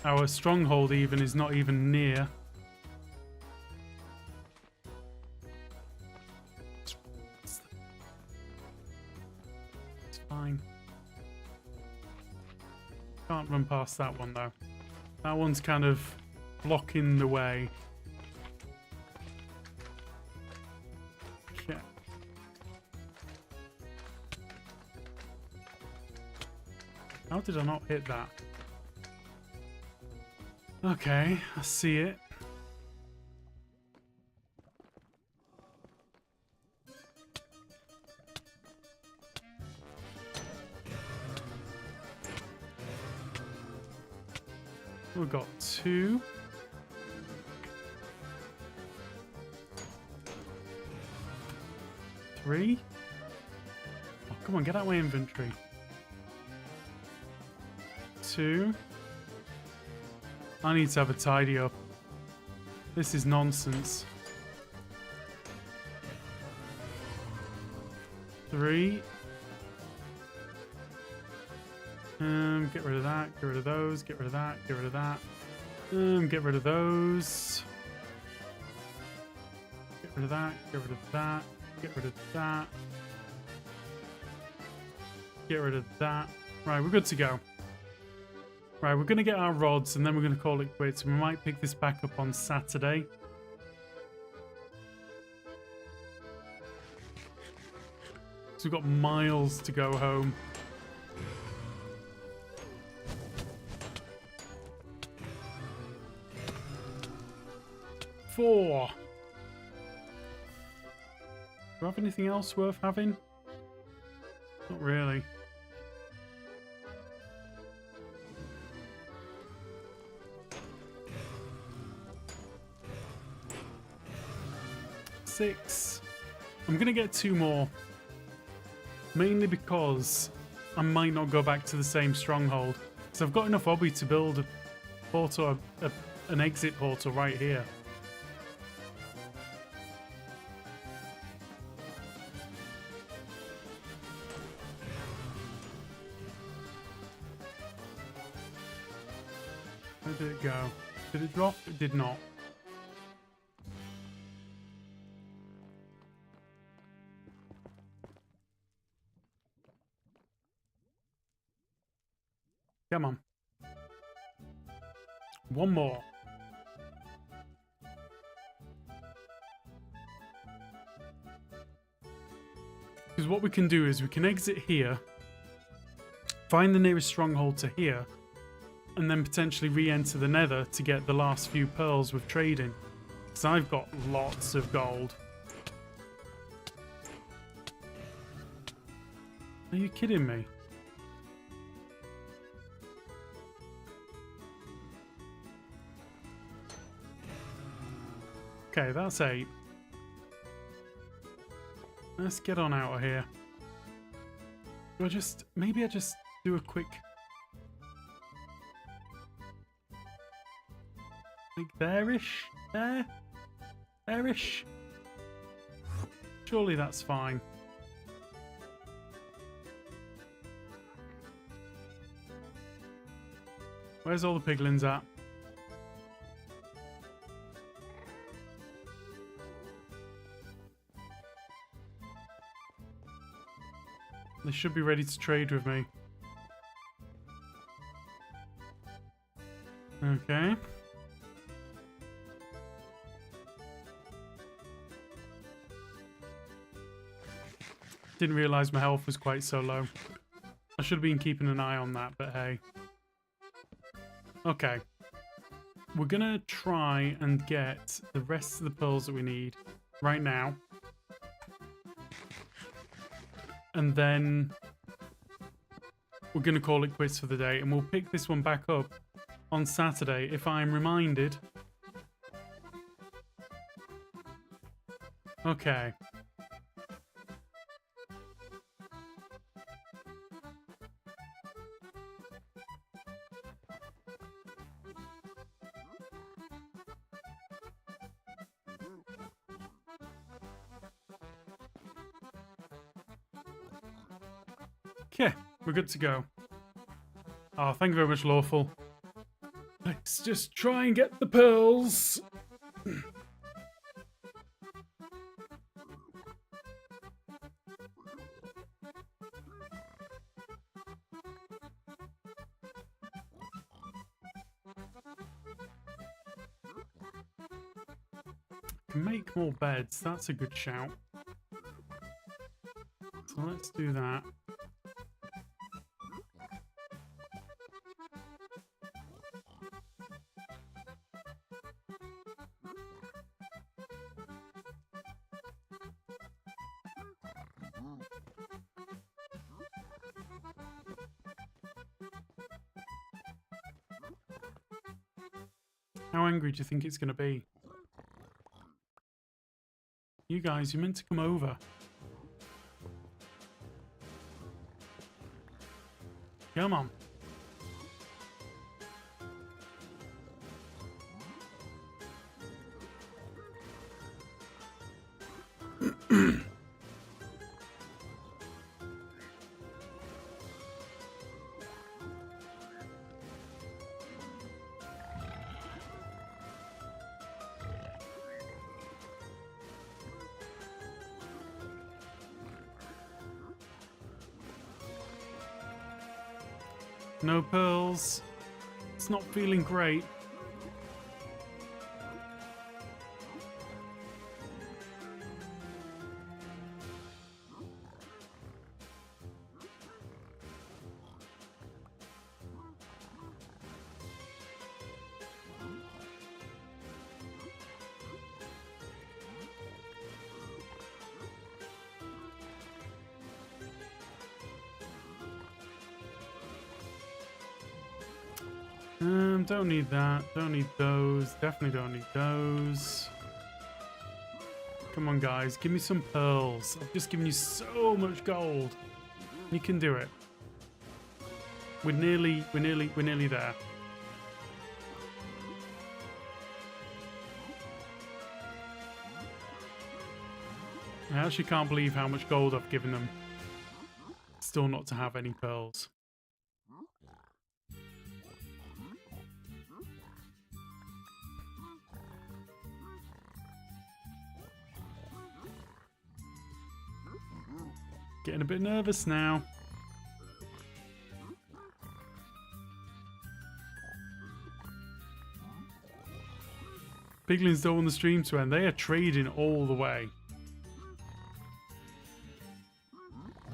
Our stronghold even is not even near. It's fine. Can't run past that one though. That one's kind of blocking the way. Okay. How did I not hit that? Okay, I see it. We've got 2. 3. Oh, come on, get out of my inventory. 2. I need to have a tidy up. This is nonsense. 3. Get rid of that, get rid of those, get rid of that, get rid of that. Get rid of those. Get rid of that, get rid of that, get rid of that. Get rid of that. Right, we're good to go. Right, we're going to get our rods and then we're going to call it quits. We might pick this back up on Saturday. So we've got miles to go home. Four. Do I have anything else worth having? Not really. Six. I'm gonna get 2 more. Mainly because I might not go back to the same stronghold. So I've got enough obby to build a portal, an exit portal right here. Where did it go? Did it drop? It did not. Come on. One more. Because what we can do is we can exit here, find the nearest stronghold to here, and then potentially re-enter the nether to get the last few pearls with trading. Because I've got lots of gold. Are you kidding me? Okay, that's 8. Let's get on out of here. Do I just... maybe I just do a quick... like there-ish? There? There-ish? Surely that's fine. Where's all the piglins at? They should be ready to trade with me. Okay. Didn't realise my health was quite so low. I should have been keeping an eye on that, but hey. Okay. We're gonna try and get the rest of the pearls that we need right now. And then we're going to call it quits for the day. And we'll pick this one back up on Saturday if I'm reminded. Okay. Okay, we're good to go. Oh, thank you very much, Lawful. Let's just try and get the pearls. Can make more beds, that's a good shout. So let's do that. How angry do you think it's going to be? You guys, you're meant to come over. Come on. No pearls. It's not feeling great. Don't need that. Don't need those. Definitely don't need those. Come on, guys. Give me some pearls. I've just given you so much gold. You can do it. We're nearly there. I actually can't believe how much gold I've given them. Still not to have any pearls. Getting a bit nervous now. Piglins don't want the stream to end. They are trading all the way.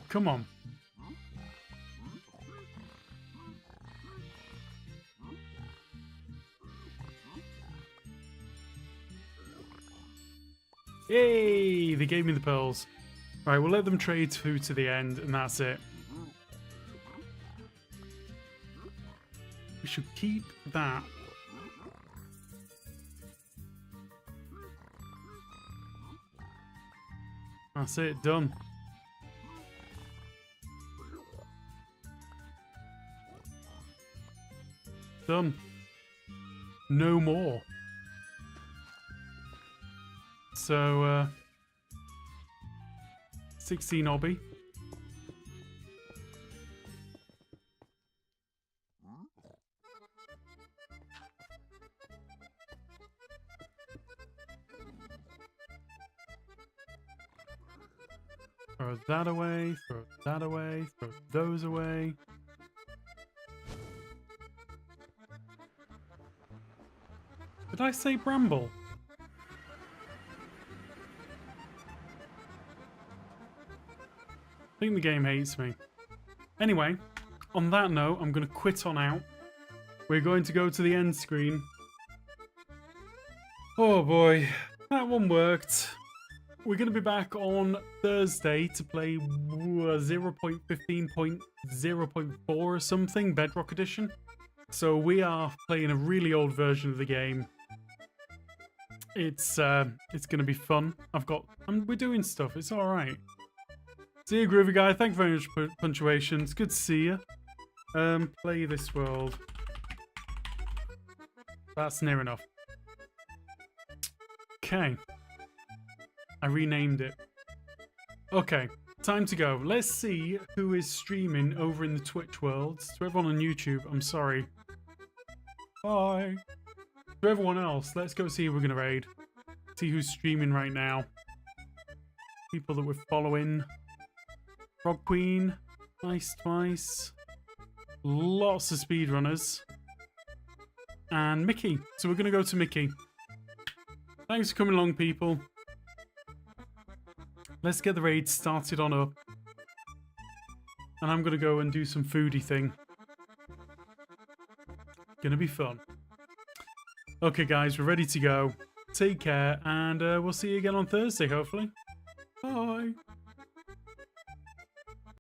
Come on. Yay! They gave me the pearls. Right, we'll let them trade through to the end, and that's it. We should keep that. That's it, done. Done. No more. So, 16 obby. Throw that away, throw that away, throw those away. Did I say bramble? I think the game hates me. Anyway, on that note, I'm going to quit on out. We're going to go to the end screen. Oh boy, that one worked. We're going to be back on Thursday to play 0.15.0.4 or something, Bedrock Edition. So we are playing a really old version of the game. It's going to be fun. we're doing stuff. It's all right. See you, Groovy Guy. Thank you very much for punctuation. It's good to see you. Play this world. That's near enough. Okay. I renamed it. Okay, time to go. Let's see who is streaming over in the Twitch world. To everyone on YouTube, I'm sorry. Bye. To everyone else, let's go see who we're going to raid. See who's streaming right now. People that we're following. Frog Queen. Nice twice. Lots of speedrunners. And Mickey. So we're going to go to Mickey. Thanks for coming along, people. Let's get the raid started on up. And I'm going to go and do some foodie thing. Gonna be fun. Okay, guys, we're ready to go. Take care, and we'll see you again on Thursday, hopefully. Bye.